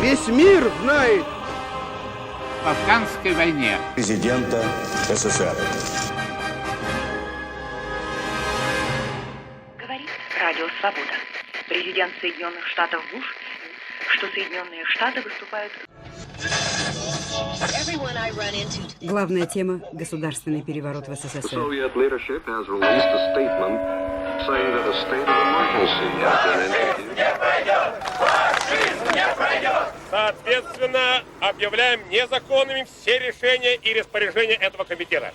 Весь мир знает. В Афганской войне. Президента СССР. Говорит Радио Свобода. Президент Соединенных Штатов Буш, что Соединенные Штаты выступают... Главная тема – государственный переворот в СССР. Соответственно, объявляем незаконными все решения и распоряжения этого комитета.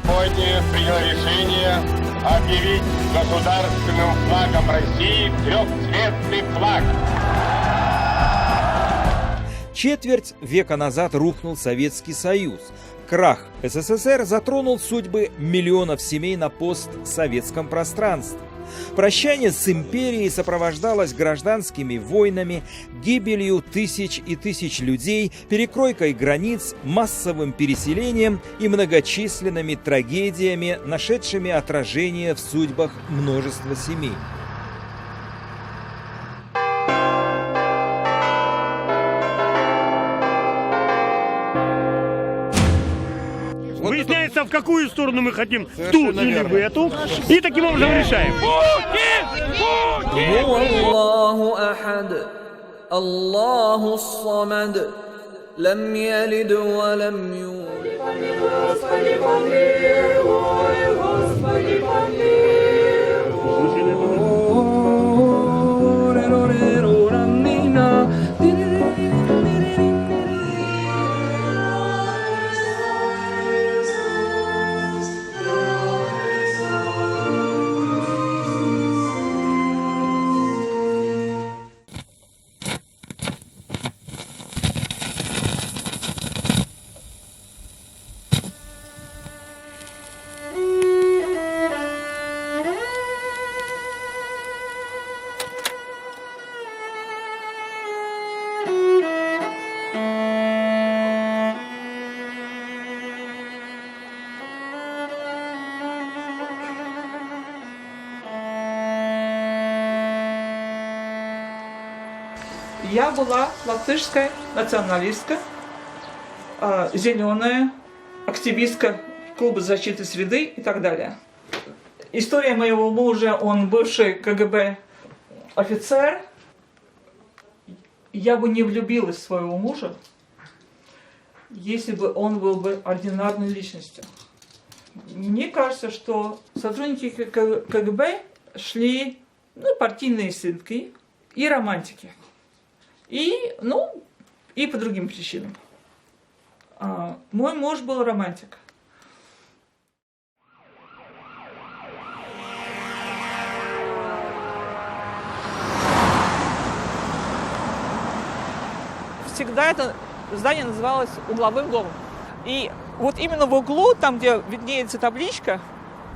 Сегодня принял решение объявить государственным флагом России трехцветный флаг. Четверть века назад рухнул Советский Союз. Крах СССР затронул судьбы миллионов семей на постсоветском пространстве. Прощание с империей сопровождалось гражданскими войнами, гибелью тысяч и тысяч людей, перекройкой границ, массовым переселением и многочисленными трагедиями, нашедшими отражение в судьбах множества семей. Выясняется, в какую сторону мы хотим, в ту или в эту, и таким образом решаем. Аллаху ахад, Аллаху самад, лам ялид ва лам юлад. Господи, помилуй, Господи, помилуй. Я была латышская националистка, зеленая, активистка клуба защиты среды и так далее. История моего мужа, он бывший КГБ офицер. Я бы не влюбилась в своего мужа, если бы он был бы ординарной личностью. Мне кажется, что сотрудники КГБ шли партийные ссылки и романтики. И по другим причинам. Мой муж был романтик. Всегда это здание называлось угловым домом. И вот именно в углу, там, где виднеется табличка,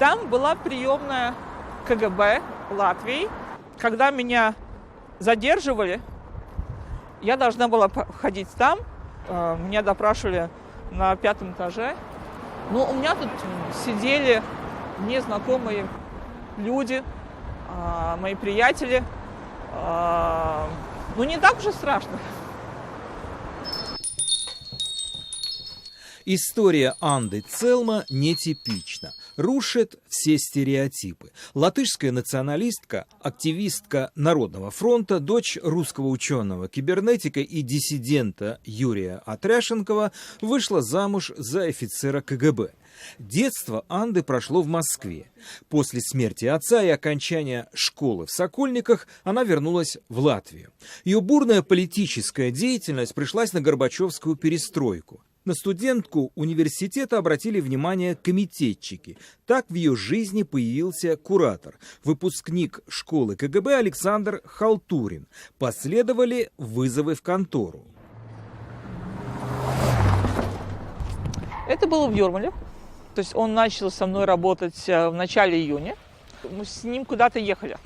там была приемная КГБ Латвии. Когда меня задерживали, я должна была ходить там. Меня допрашивали на 5-м этаже. У меня тут сидели незнакомые люди, мои приятели. Не так уж и страшно. История Анды Целма нетипична, рушит все стереотипы. Латышская националистка, активистка Народного фронта, дочь русского ученого-кибернетика и диссидента Юрия Атряшенкова вышла замуж за офицера КГБ. Детство Анды прошло в Москве. После смерти отца и окончания школы в Сокольниках она вернулась в Латвию. Ее бурная политическая деятельность пришлась на Горбачевскую перестройку. На студентку университета обратили внимание комитетчики. Так в ее жизни появился куратор, выпускник школы КГБ Александр Халтурин. Последовали вызовы в контору. Это было в Юрмале. То есть он начал со мной работать в начале июня. Мы с ним куда-то ехали.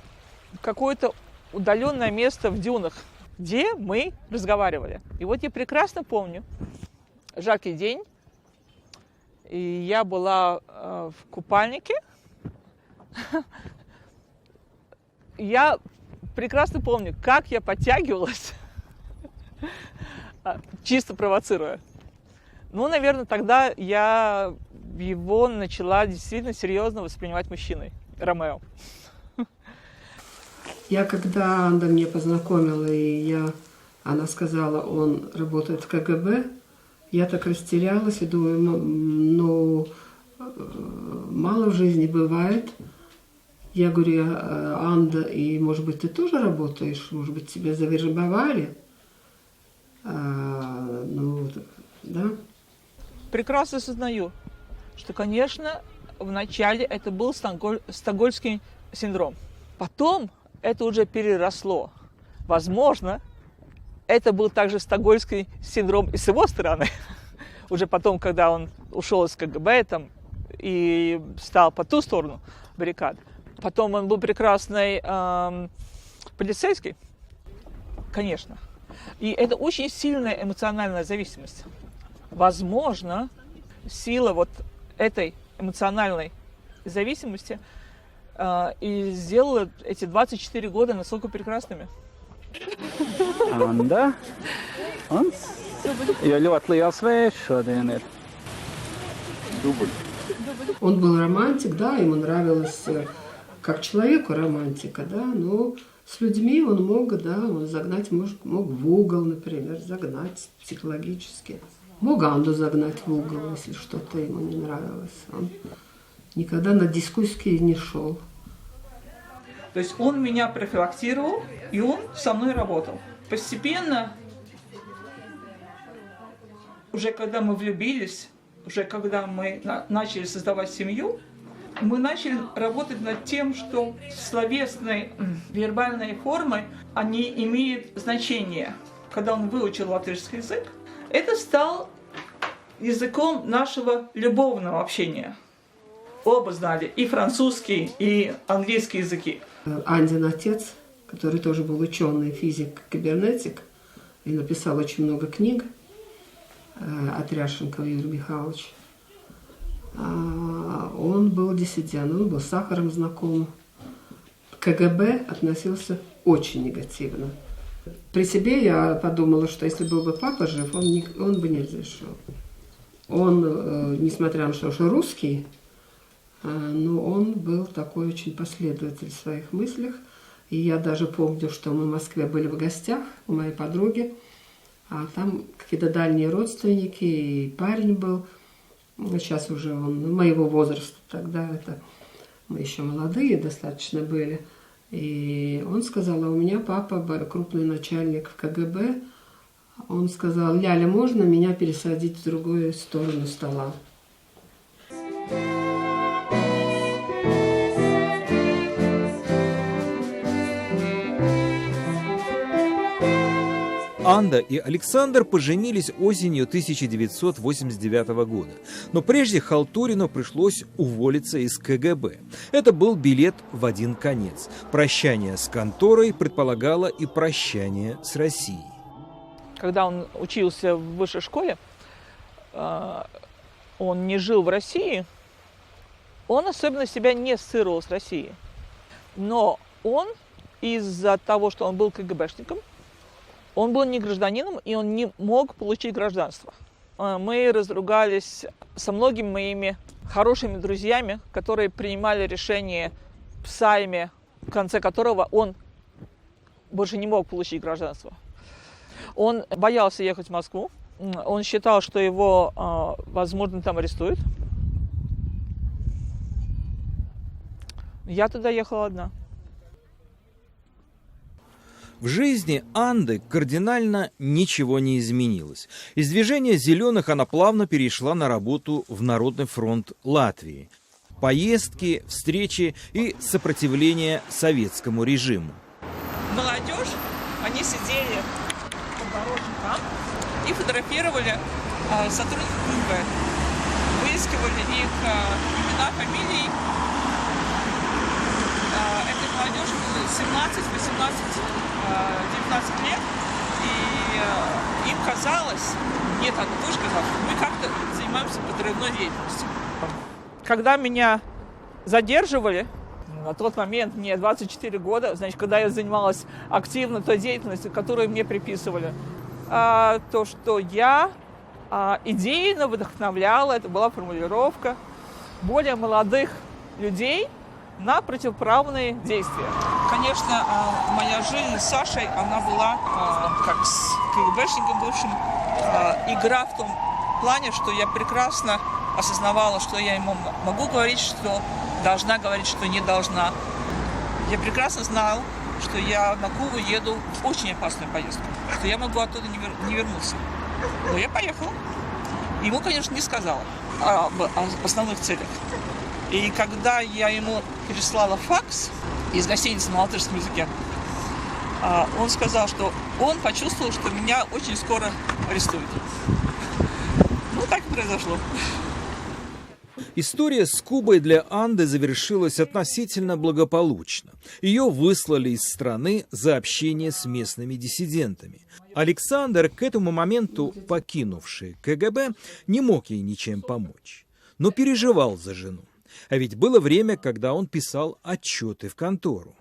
Какое-то удаленное место в дюнах, где мы разговаривали. И вот я прекрасно помню. Жаркий день. И я была в купальнике. Я прекрасно помню, как я подтягивалась, чисто провоцируя. Ну, наверное, тогда я его начала действительно серьезно воспринимать мужчиной, Ромео. Я когда Анда меня познакомила, и она сказала, он работает в КГБ, я так растерялась и думаю, ну, мало в жизни бывает. Я говорю, Анда, и, может быть, ты тоже работаешь? Может быть, тебя завербовали? Ну, да. Прекрасно осознаю, что, конечно, вначале это был стокгольмский синдром. Потом это уже переросло. Возможно, это был также стокгольмский синдром и с его стороны. Уже потом, когда он ушел из КГБ там, и стал по ту сторону баррикад. Потом он был прекрасный полицейский, конечно. И это очень сильная эмоциональная зависимость. Возможно, сила вот этой эмоциональной зависимости и сделала эти 24 года настолько прекрасными. Anda, jo ļoti liels vējš šodien ir. Он был романтик, да, ему нравилось, как человеку романтика, да, но с людьми он мог, да, он загнать, мог в угол, например, загнать психологически. Мог Анду загнать в угол, если что-то ему не нравилось. Он никогда на дискуссии не шел. То есть он меня профилактировал, и он со мной работал. Постепенно, уже когда мы влюбились, уже когда мы начали создавать семью, мы начали работать над тем, что словесные, вербальные формы, они имеют значение. Когда он выучил латышский язык, это стал языком нашего любовного общения. Оба знали и французский, и английский языки. Андин отец, который тоже был ученый, физик, кибернетик, и написал очень много книг, Отряшенков Юрий Михайлович, он был диссидент, он был с Сахаром знаком. К КГБ относился очень негативно. При себе я подумала, что если был бы папа жив, он бы не разрешил. Он, несмотря на то, что русский, но он был такой очень последователь в своих мыслях. И я даже помню, что мы в Москве были в гостях у моей подруги, а там какие-то дальние родственники, и парень был, сейчас уже он моего возраста, тогда это мы еще молодые достаточно были. И он сказал, а у меня папа крупный начальник в КГБ. Он сказал, Ляля, можно меня пересадить в другую сторону стола? Анда и Александр поженились осенью 1989 года. Но прежде Халтурину пришлось уволиться из КГБ. Это был билет в один конец. Прощание с конторой предполагало и прощание с Россией. Когда он учился в высшей школе, он не жил в России, он особенно себя не ассоциировал с Россией. Но он из-за того, что он был КГБшником, он был не гражданином, и он не мог получить гражданство. Мы разругались со многими моими хорошими друзьями, которые принимали решение в Сайме, в конце которого он больше не мог получить гражданство. Он боялся ехать в Москву. Он считал, что его, возможно, там арестуют. Я туда ехала одна. В жизни Анды кардинально ничего не изменилось. Из движения «Зеленых» она плавно перешла на работу в Народный фронт Латвии. Поездки, встречи и сопротивление советскому режиму. Молодежь, они сидели подорожно там и фотографировали сотрудников МВ. Выискивали их имена, фамилии. Этой молодежи было 17, 18, 19 лет. И им казалось, мне тогда тоже казалось, что мы как-то занимаемся подрывной деятельностью. Когда меня задерживали, на тот момент мне 24 года, значит, когда я занималась активно той деятельностью, которую мне приписывали, то, что я идейно вдохновляла, это была формулировка, более молодых людей на противоправные действия. Конечно, моя жизнь с Сашей, она была, как с КГБшником бывшим, игра в том плане, что я прекрасно осознавала, что я ему могу говорить, что должна говорить, что не должна. Я прекрасно знала, что я на Кубу еду в очень опасную поездку, что я могу оттуда не вернуться. Но я поехала. Ему, конечно, не сказала об основных целях. И когда я ему переслала факс из гостиницы на латышском языке, он сказал, что он почувствовал, что меня очень скоро арестуют. Ну, так и произошло. История с Кубой для Анды завершилась относительно благополучно. Ее выслали из страны за общение с местными диссидентами. Александр, к этому моменту покинувший КГБ, не мог ей ничем помочь, но переживал за жену. А ведь было время, когда он писал отчеты в контору.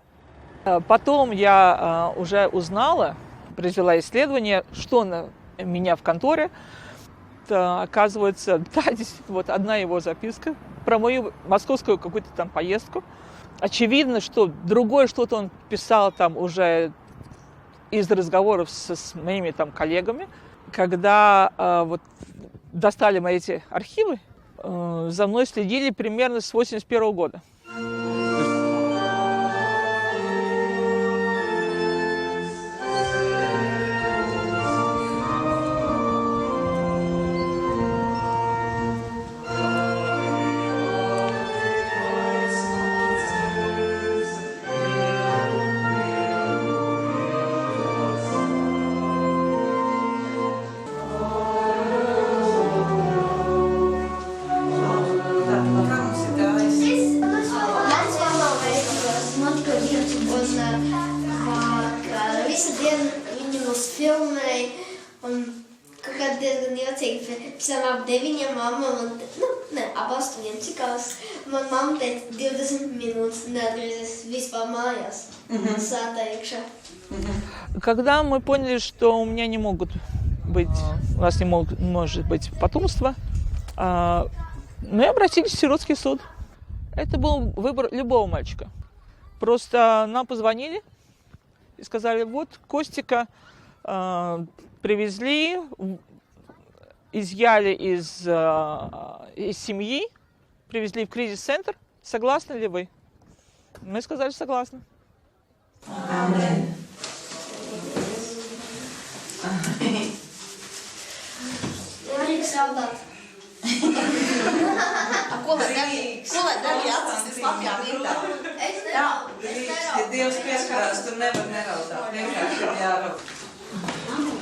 Потом я уже узнала, произвела исследование, что на меня в конторе. Оказывается, да, действительно, вот одна его записка про мою московскую какую-то там поездку. Очевидно, что другое что-то он писал там уже из разговоров с моими там коллегами. Когда вот достали мои эти архивы, за мной следили примерно с 1981 года. Ap 9 mamma, ap 8 cikās. Man mamma teica 20 minūtes neatgriezies vispār mājās. Sātā iekšā. Когда мы поняли, что у меня не могут быть, у нас не может быть потомства, мы обратились в сиротский суд. Это был выбор любого мальчика. Просто нам позвонили и сказали, вот Костика привезли, изъяли из семьи, привезли в кризис-центр. Согласны ли вы? Мы сказали, согласны. Dievs pieskarās, tu nevar neraudāt. Vienkārši ir jāraud.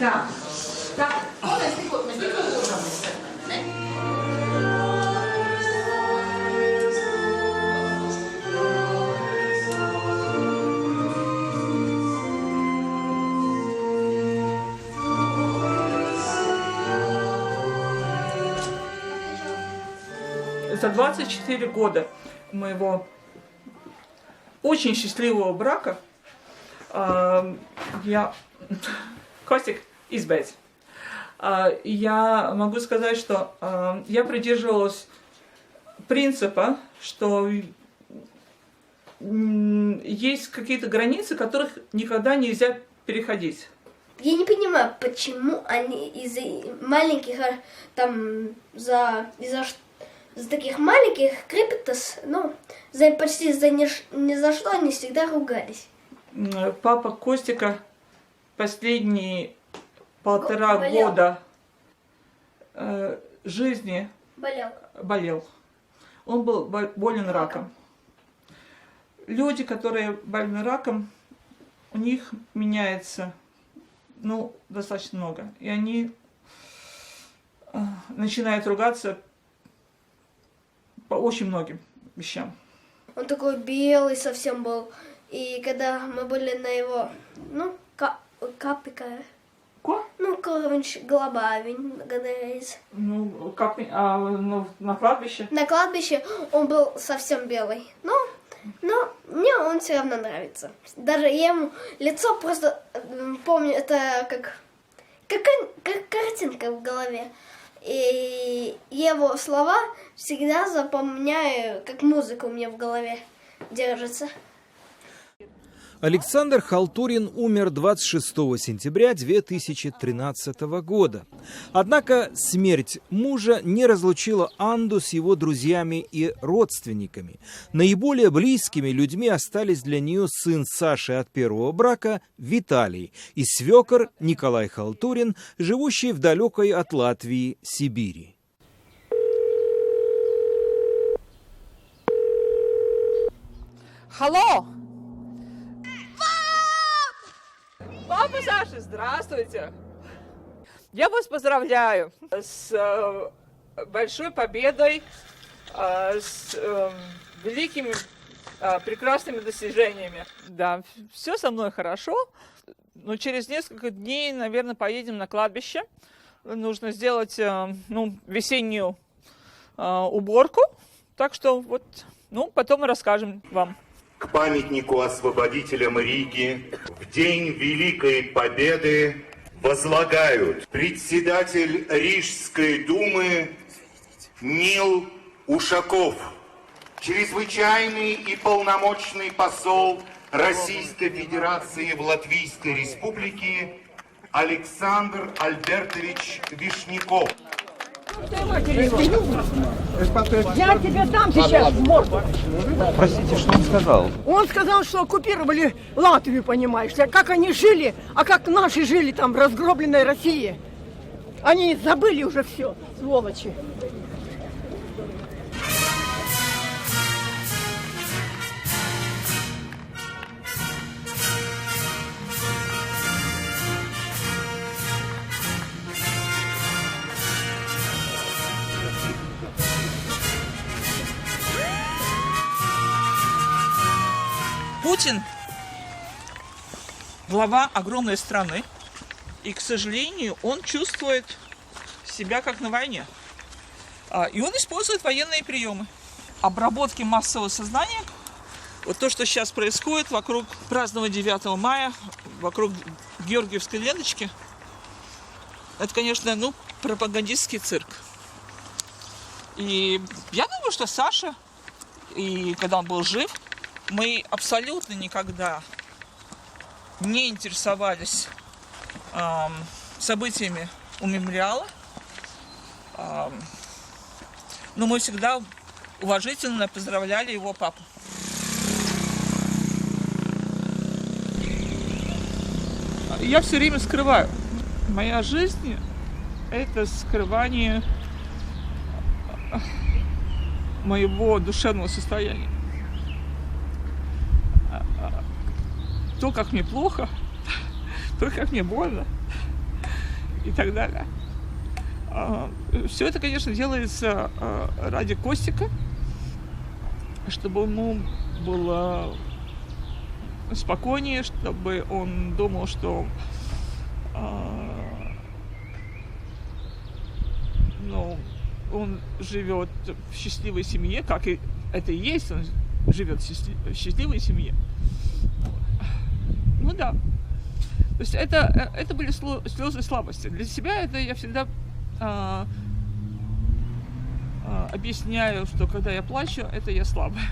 Tā, ko mēs tikko lūdzamies, ne? За 24 года моего очень счастливого брака Костик избавить. Я могу сказать, что я придерживалась принципа, что есть какие-то границы, которых никогда нельзя переходить. Я не понимаю, почему они из-за маленьких, там, из-за таких маленьких крепитас, почти ни за что они всегда ругались. Папа Костика последние 1,5 года жизни болел. Он был болен раком. Люди, которые больны раком, у них меняется достаточно много. И они начинают ругаться по очень многим вещам. Он такой белый совсем был. И когда мы были на его, Ко? Ну, viņš glabāja viņu gadreiz. Ну, как, на кладбище? На кладбище он был совсем белый. Но мне он все равно нравится. Даже ему лицо просто, помню, это как картинка в голове. И его слова всегда запоминаю, как музыка у меня в голове держится. Александр Халтурин умер 26 сентября 2013 года. Однако смерть мужа не разлучила Анду с его друзьями и родственниками. Наиболее близкими людьми остались для нее сын Саши от первого брака Виталий и свекор Николай Халтурин, живущий в далекой от Латвии Сибири. Алло! Папа Саша, здравствуйте! Я вас поздравляю с большой победой, с великими, прекрасными достижениями. Да, все со мной хорошо, но через несколько дней, наверное, поедем на кладбище. Нужно сделать, весеннюю уборку, так что вот, потом расскажем вам. К памятнику освободителям Риги в День Великой Победы возлагают председатель Рижской думы Нил Ушаков, чрезвычайный и полномочный посол Российской Федерации в Латвийской Республике Александр Альбертович Вишняков. Я тебе дам сейчас в морду. Простите, что он сказал? Он сказал, что оккупировали Латвию, понимаешь. Как они жили, а как наши жили там в разгробленной России. Они забыли уже все, сволочи. Путин глава огромной страны, и, к сожалению, он чувствует себя как на войне. И он использует военные приемы. Обработки массового сознания, вот то, что сейчас происходит вокруг празднования 9 мая, вокруг Георгиевской ленточки, это, конечно, пропагандистский цирк. И я думаю, что Саша, и когда он был жив, мы абсолютно никогда не интересовались событиями у мемориала, но мы всегда уважительно поздравляли его папу. Я все время скрываю. Моя жизнь – это скрывание моего душевного состояния. То, как мне плохо, то, как мне больно и так далее. Все это, конечно, делается ради Костика, чтобы ему было спокойнее, чтобы он думал, что он живет в счастливой семье, как и это и есть, он живет в счастливой семье. Ну да. То есть это были слезы слабости. Для себя это я всегда объясняю, что когда я плачу, это я слабая.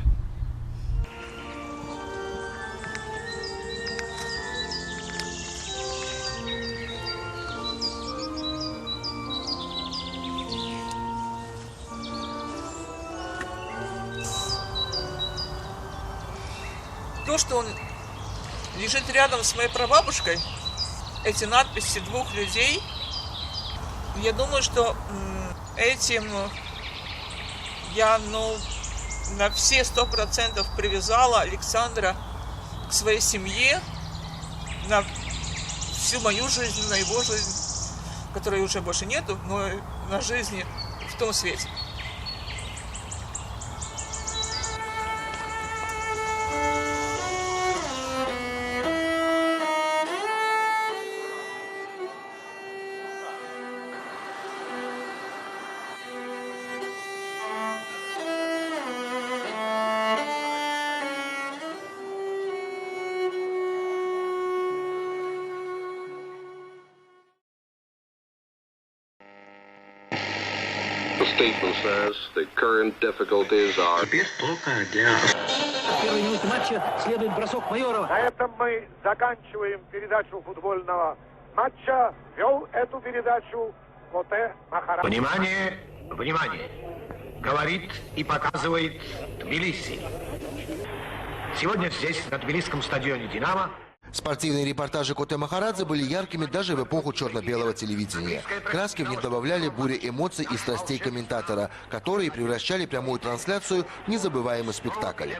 То, что он лежит рядом с моей прабабушкой, эти надписи двух людей, я думаю, что этим я, на все 100% привязала Александра к своей семье, на всю мою жизнь, на его жизнь, которой уже больше нету, но на жизни в том свете. station says the current difficulties are... Теперь только для... В первой минуте матча следует бросок Майорова. На этом мы заканчиваем передачу футбольного матча. Вел эту передачу Коте Махарадзе. Внимание, внимание! Говорит и показывает Тбилиси. Сегодня здесь, на тбилисском стадионе «Динамо», спортивные репортажи Коте Махарадзе были яркими даже в эпоху черно-белого телевидения. Краски в них добавляли буря эмоций и страстей комментатора, которые превращали прямую трансляцию в незабываемый спектакль.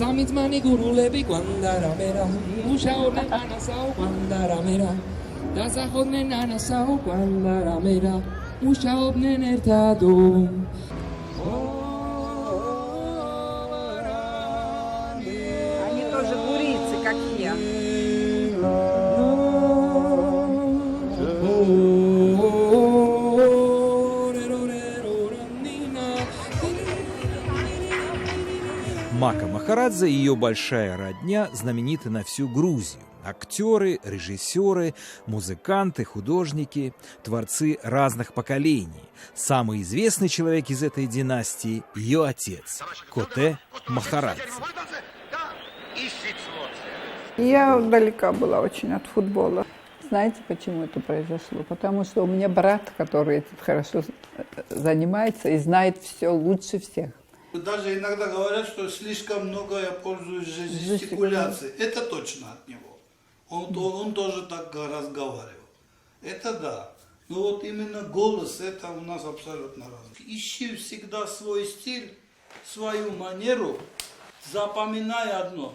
Они тоже бурийцы, как я. Мака Махарадзе и ее большая родня знамениты на всю Грузию. Актеры, режиссеры, музыканты, художники, творцы разных поколений. Самый известный человек из этой династии – ее отец Коте Махарадзе. Я далека была очень от футбола. Знаете, почему это произошло? Потому что у меня брат, который этим хорошо занимается и знает все лучше всех. Даже иногда говорят, что слишком много я пользуюсь жестикуляцией. Это точно от него. Он тоже так разговаривал. Это да. Но вот именно голос, это у нас абсолютно разный. Ищи всегда свой стиль, свою манеру, запоминай одно,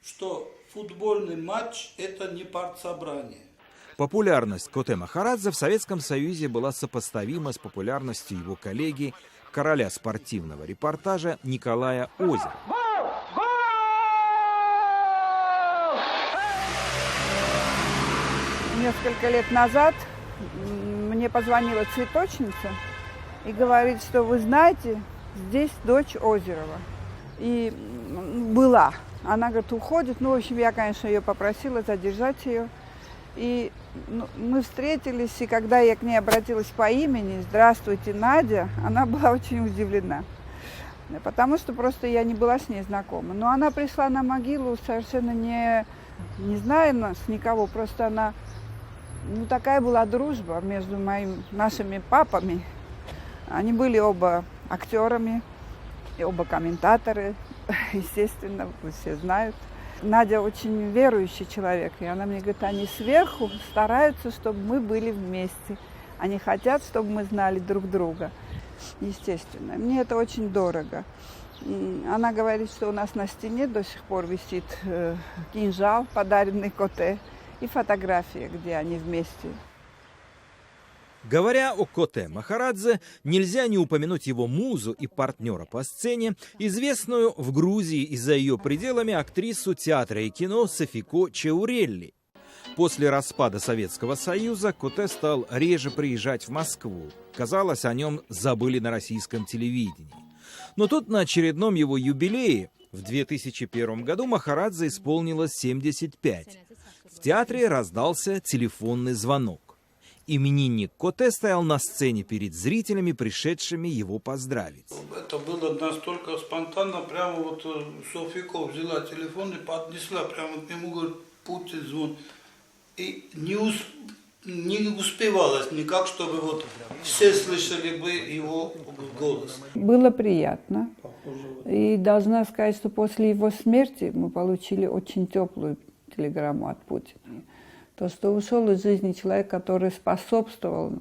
что футбольный матч – это не партсобрание. Популярность Коте Махарадзе в Советском Союзе была сопоставима с популярностью его коллеги, короля спортивного репортажа Николая Озерова. Несколько лет назад мне позвонила цветочница и говорит, что вы знаете, здесь дочь Озерова. И была. Она, говорит, уходит. Ну, в общем, я, конечно, ее попросила задержать ее. И мы встретились, и когда я к ней обратилась по имени «Здравствуйте, Надя», она была очень удивлена. Потому что просто я не была с ней знакома. Но она пришла на могилу совершенно не зная нас никого, просто она... Ну, такая была дружба между нашими папами. Они были оба актерами, и оба комментаторы, естественно, все знают. Надя очень верующий человек, и она мне говорит, они сверху стараются, чтобы мы были вместе. Они хотят, чтобы мы знали друг друга. Естественно, мне это очень дорого. Она говорит, что у нас на стене до сих пор висит кинжал, подаренный Коте, и фотография, где они вместе. Говоря о Коте Махарадзе, нельзя не упомянуть его музу и партнера по сцене, известную в Грузии и за ее пределами актрису театра и кино Софико Чаурелли. После распада Советского Союза Коте стал реже приезжать в Москву. Казалось, о нем забыли на российском телевидении. Но тут на очередном его юбилее в 2001 году Махарадзе исполнилось 75. В театре раздался телефонный звонок. Именинник Коте стоял на сцене перед зрителями, пришедшими его поздравить. Это было настолько спонтанно, прямо вот Софико взяла телефон и поднесла, прямо к нему, говорит, Путин звон. И не успевалось никак, чтобы вот все слышали бы его голос. Было приятно. И должна сказать, что после его смерти мы получили очень теплую телеграмму от Путина. То, что ушел из жизни человек, который способствовал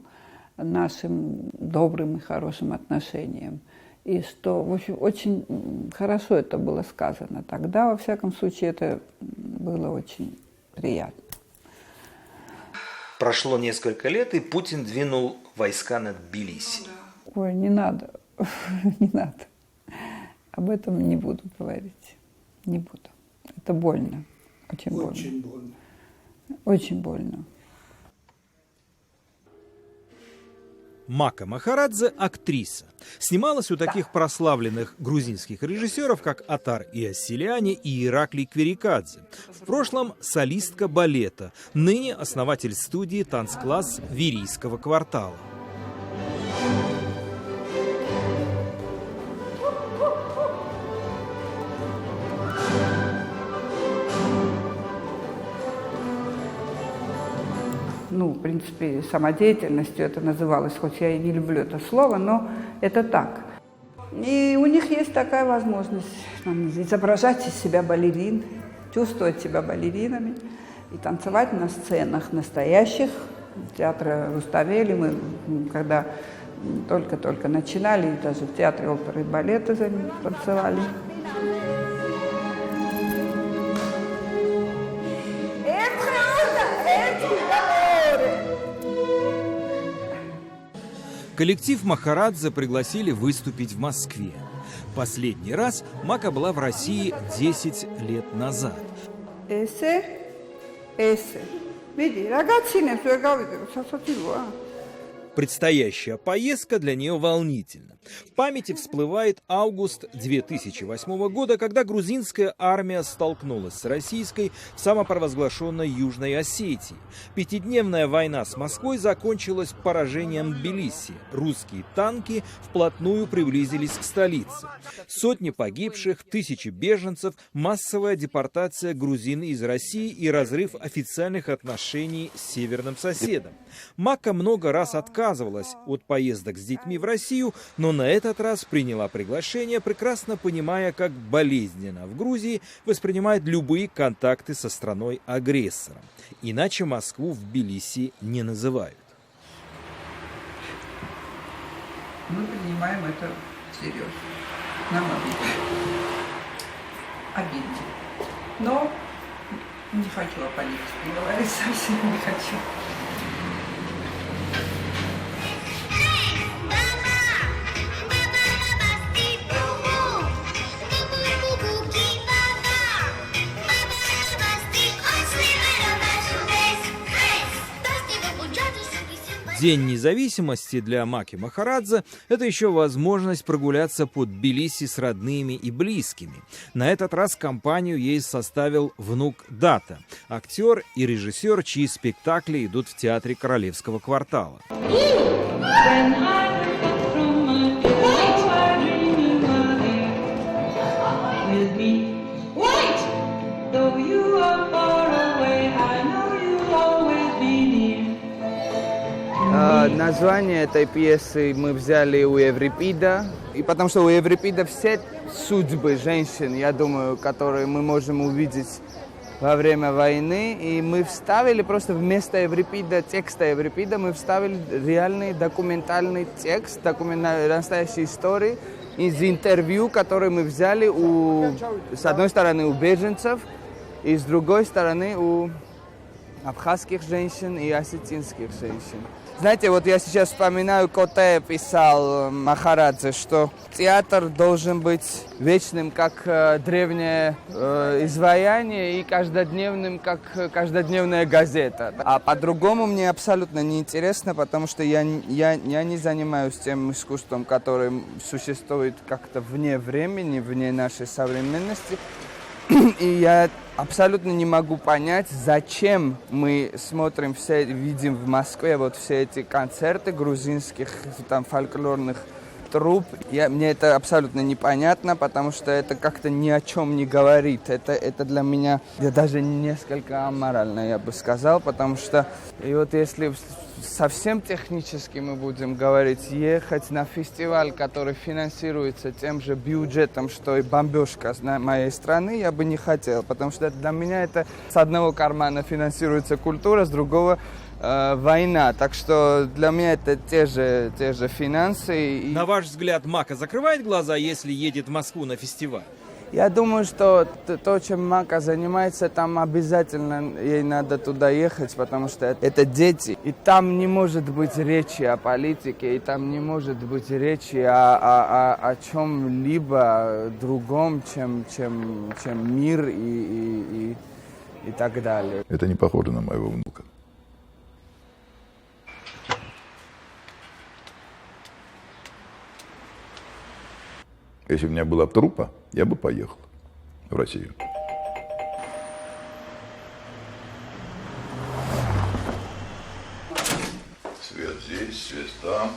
нашим добрым и хорошим отношениям. И что, в общем, очень хорошо это было сказано. Тогда, во всяком случае, это было очень приятно. Прошло несколько лет, и Путин двинул войска на Тбилиси. Ой, не надо, не надо. Об этом не буду говорить. Не буду. Это больно. Очень больно. Очень больно. Очень больно. Мака Махарадзе – актриса. Снималась у таких прославленных грузинских режиссеров, как Атар Иоссилиани и Ираклий Кверикадзе. В прошлом солистка балета, ныне основатель студии «Танцкласс» Верийского квартала. Ну, в принципе, самодеятельностью это называлось, хоть я и не люблю это слово, но это так. И у них есть такая возможность изображать из себя балерин, чувствовать себя балеринами и танцевать на сценах настоящих. Театра Руставели мы, когда только-только начинали, даже в театре оперы и балета танцевали. Коллектив Махарадзе пригласили выступить в Москве. Последний раз Мака была в России 10 лет назад. Предстоящая поездка для нее волнительна. В памяти всплывает август 2008 года, когда грузинская армия столкнулась с российской в самопровозглашенной Южной Осетии. Пятидневная война с Москвой закончилась поражением Тбилиси. Русские танки вплотную приблизились к столице. Сотни погибших, тысячи беженцев, массовая депортация грузин из России и разрыв официальных отношений с северным соседом. Мака много раз отказывалась от поездок с детьми в Россию, но на этот раз приняла приглашение, прекрасно понимая, как болезненно в Грузии воспринимают любые контакты со страной-агрессором. Иначе Москву в Тбилиси не называют. Мы принимаем это всерьез. Нам обидно. Но не хочу о политике говорить, совсем не хочу. День независимости для Маки Махарадзе – это еще возможность прогуляться по Тбилиси с родными и близкими. На этот раз компанию ей составил внук Дата, актер и режиссер, чьи спектакли идут в театре Королевского квартала. Название этой пьесы мы взяли у Еврипида, и потому что у Еврипида все судьбы женщин, я думаю, которые мы можем увидеть во время войны, и мы вставили просто вместо Еврипида, текста Еврипида, мы вставили реальный документальный текст, настоящей истории из интервью, которые мы взяли с одной стороны у беженцев, и с другой стороны у абхазских женщин и осетинских женщин. Знаете, вот я сейчас вспоминаю, Коте писал Махарадзе, что театр должен быть вечным, как древнее изваяние, и каждодневным, как каждодневная газета. А по-другому мне абсолютно неинтересно, потому что я не занимаюсь тем искусством, которое существует как-то вне времени, вне нашей современности. И я абсолютно не могу понять, зачем мы видим в Москве вот все эти концерты грузинских там фольклорных труп. Мне это абсолютно непонятно, потому что это как-то ни о чем не говорит. Это для меня даже несколько аморально, я бы сказал, потому что и вот если совсем технически мы будем говорить, ехать на фестиваль, который финансируется тем же бюджетом, что и бомбежка моей страны, я бы не хотел, потому что для меня это с одного кармана финансируется культура, с другого война. Так что для меня это те же финансы. На ваш взгляд, Мака закрывает глаза, если едет в Москву на фестиваль? Я думаю, что то, чем Мака занимается, там обязательно ей надо туда ехать, потому что это дети. И там не может быть речи о политике, и там не может быть речи о чем-либо другом, чем мир и так далее. Это не похоже на моего внука. Если у меня была труппа, я бы поехал в Россию. Свет здесь, свет там.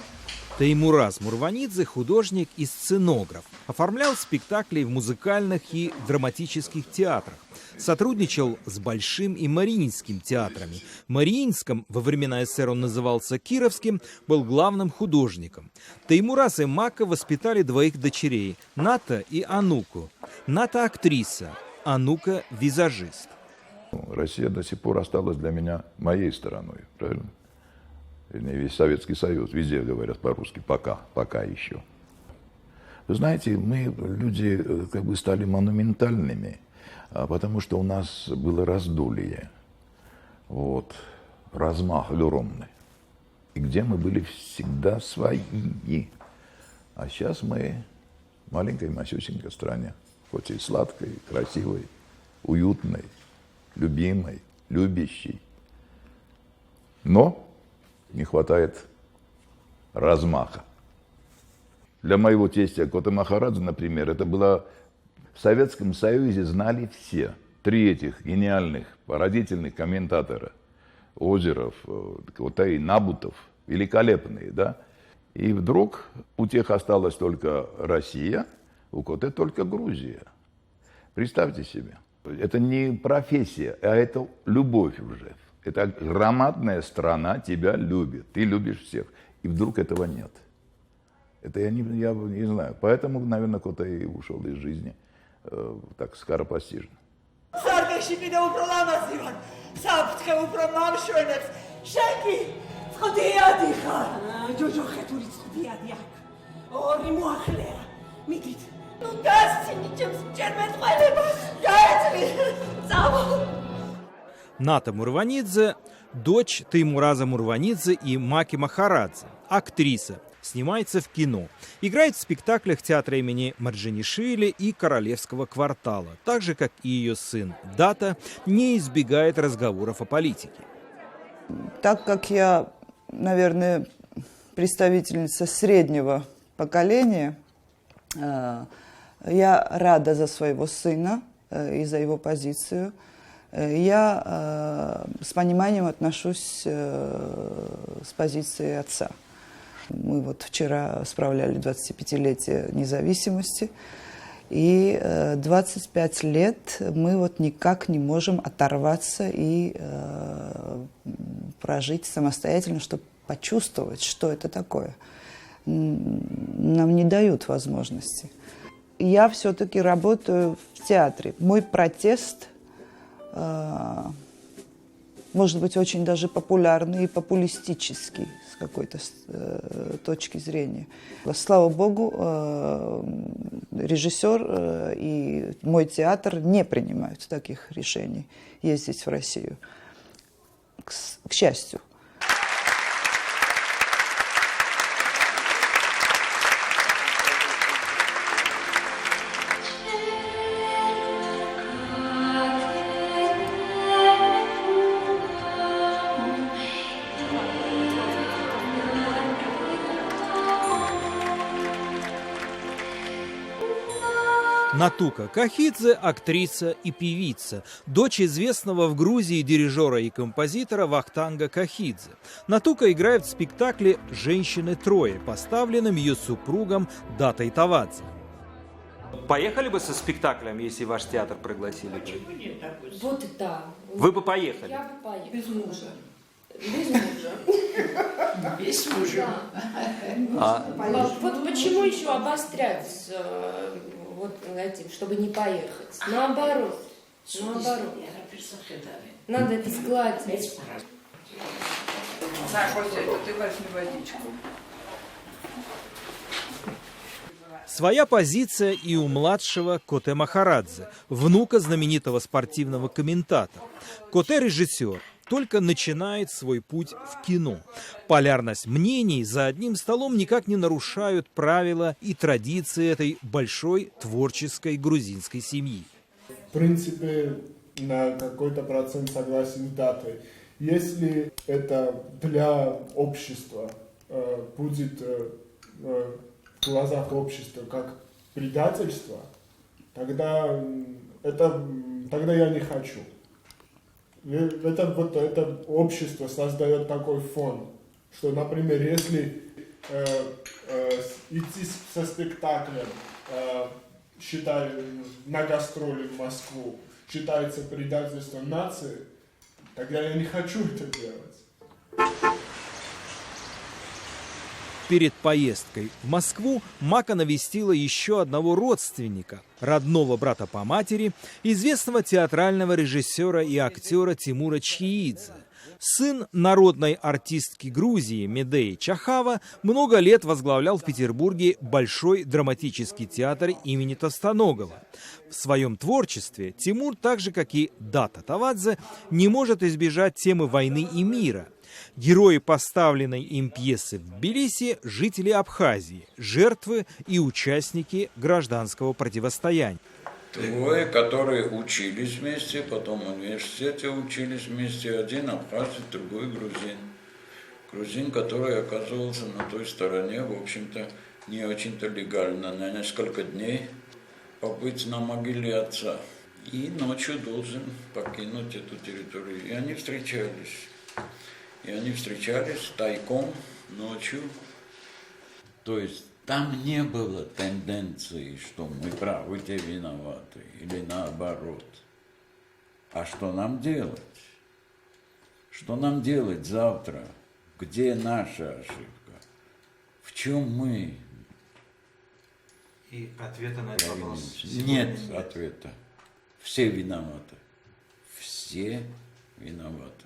Теймураз Мурванидзе – художник и сценограф. Оформлял спектакли в музыкальных и драматических театрах. Сотрудничал с Большим и Мариинским театрами. В Мариинском, во времена СССР он назывался Кировским, был главным художником. Теймураз и Мака воспитали двоих дочерей – Ната и Ануку. Ната – актриса, Анука – визажист. Россия до сих пор осталась для меня моей стороной, правильно? Весь Советский Союз, везде говорят по-русски, пока еще. Вы знаете, мы, люди, как бы стали монументальными, потому что у нас было раздолье, вот, размах огромный, и где мы были всегда свои. А сейчас мы в маленькой масюсенькой стране, хоть и сладкой, красивой, уютной, любимой, любящей, но не хватает размаха. Для моего тестя Коте Махарадзе, например, это было в Советском Союзе знали все. 3 этих гениальных, поразительных комментатора. Озеров, Коте, Набутов, великолепные, да? И вдруг у тех осталась только Россия, у Коте только Грузия. Представьте себе. Это не профессия, а это любовь уже. Это громадная страна тебя любит, ты любишь всех. И вдруг этого нет. Это я не знаю. Поэтому, наверное, кто-то и ушел из жизни так скоропостижно. Ната Мурванидзе – дочь Теймураза Мурванидзе и Маки Махарадзе, актриса, снимается в кино, играет в спектаклях театра имени Марджанишвили и Королевского квартала, так же, как и ее сын Дата, не избегает разговоров о политике. Так как я, наверное, представительница среднего поколения, я рада за своего сына и за его позицию. Я с пониманием отношусь с позиции отца. Мы вот вчера справляли 25-летие независимости, и 25 лет мы вот никак не можем оторваться и прожить самостоятельно, чтобы почувствовать, что это такое. Нам не дают возможности. Я все-таки работаю в театре. Мой протест может быть очень даже популярный и популистический с какой-то точки зрения. Слава богу, режиссер и мой театр не принимают таких решений ездить в Россию. К счастью. Натука Кахидзе – актриса и певица, дочь известного в Грузии дирижера и композитора Вахтанга Кахидзе. Натука играет в спектакле «Женщины трое», поставленном ее супругом Датой Тавадзе. Поехали бы со спектаклем, если ваш театр пригласили? Почему нет? Вот да. Вы бы поехали? Я бы поехала. Без мужа. Без мужа. Без мужа. Вот почему еще обостряются вот этим, чтобы не поехать? Наоборот. Надо это сгладить. На, Костя, ты возьми водичку. Своя позиция и у младшего Коте Махарадзе, внука знаменитого спортивного комментатора. Коте – режиссер, только начинает свой путь в кино. Полярность мнений за одним столом никак не нарушают правила и традиции этой большой творческой грузинской семьи. В принципе, на какой-то процент согласен с Датой. Если это для общества будет в глазах общества как предательство, тогда я не хочу. Это общество создает такой фон, что, например, если идти со спектаклем, на гастроли в Москву, считается предательством нации, тогда я не хочу это делать. Перед поездкой в Москву Мака навестила еще одного родственника, родного брата по матери, известного театрального режиссера и актера Тимура Чиидзе. Сын народной артистки Грузии Медеи Чахава много лет возглавлял в Петербурге Большой драматический театр имени Товстоногова. В своем творчестве Тимур, так же как и Дата Тавадзе, не может избежать темы войны и мира. Герои поставленной им пьесы в Тбилиси – жители Абхазии, жертвы и участники гражданского противостояния. Двое, которые учились вместе, потом в университете учились вместе. Один абхазец, другой грузин. Грузин, который оказывался на той стороне, в общем-то, не очень-то легально. На несколько дней побыть на могиле отца. И ночью должен покинуть эту территорию. И они встречались тайком, ночью. То есть там не было тенденции, что мы правы, те виноваты, или наоборот. А что нам делать? Что нам делать завтра? Где наша ошибка? В чем мы? И ответа на этот вопрос нет ответа. Все виноваты. Все виноваты.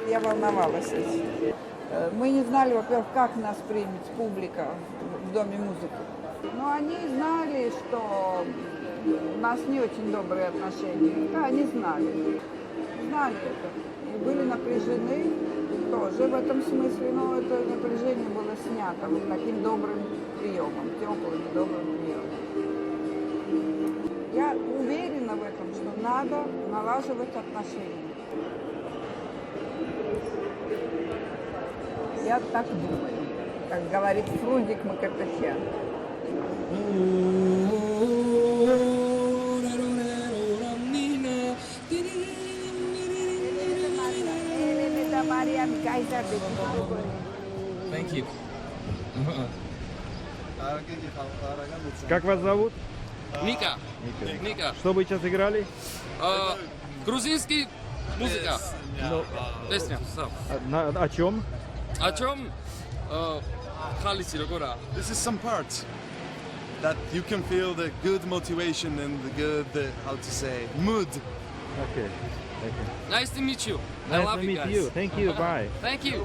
Я волновалась. Мы не знали, во-первых, как нас примет публика в Доме музыки. Но они знали, что у нас не очень добрые отношения. Да, они знали. Знали это. И были напряжены тоже в этом смысле, но это напряжение было снято вот таким добрым приемом, теплым и добрым приемом. Я уверена в этом, что надо налаживать отношения. Я так думаю, как говорит Фрунзик Макартасян. Thank you. Как вас зовут? Ника. Ника. Что вы сейчас играли? Грузинский музыка. Песня. О чем? О чем? This is some parts that you can feel the good motivation and the good, how to say, mood. Okay. Nice to meet you. I Nice love to you meet guys. you. Thank you. Bye. Thank you.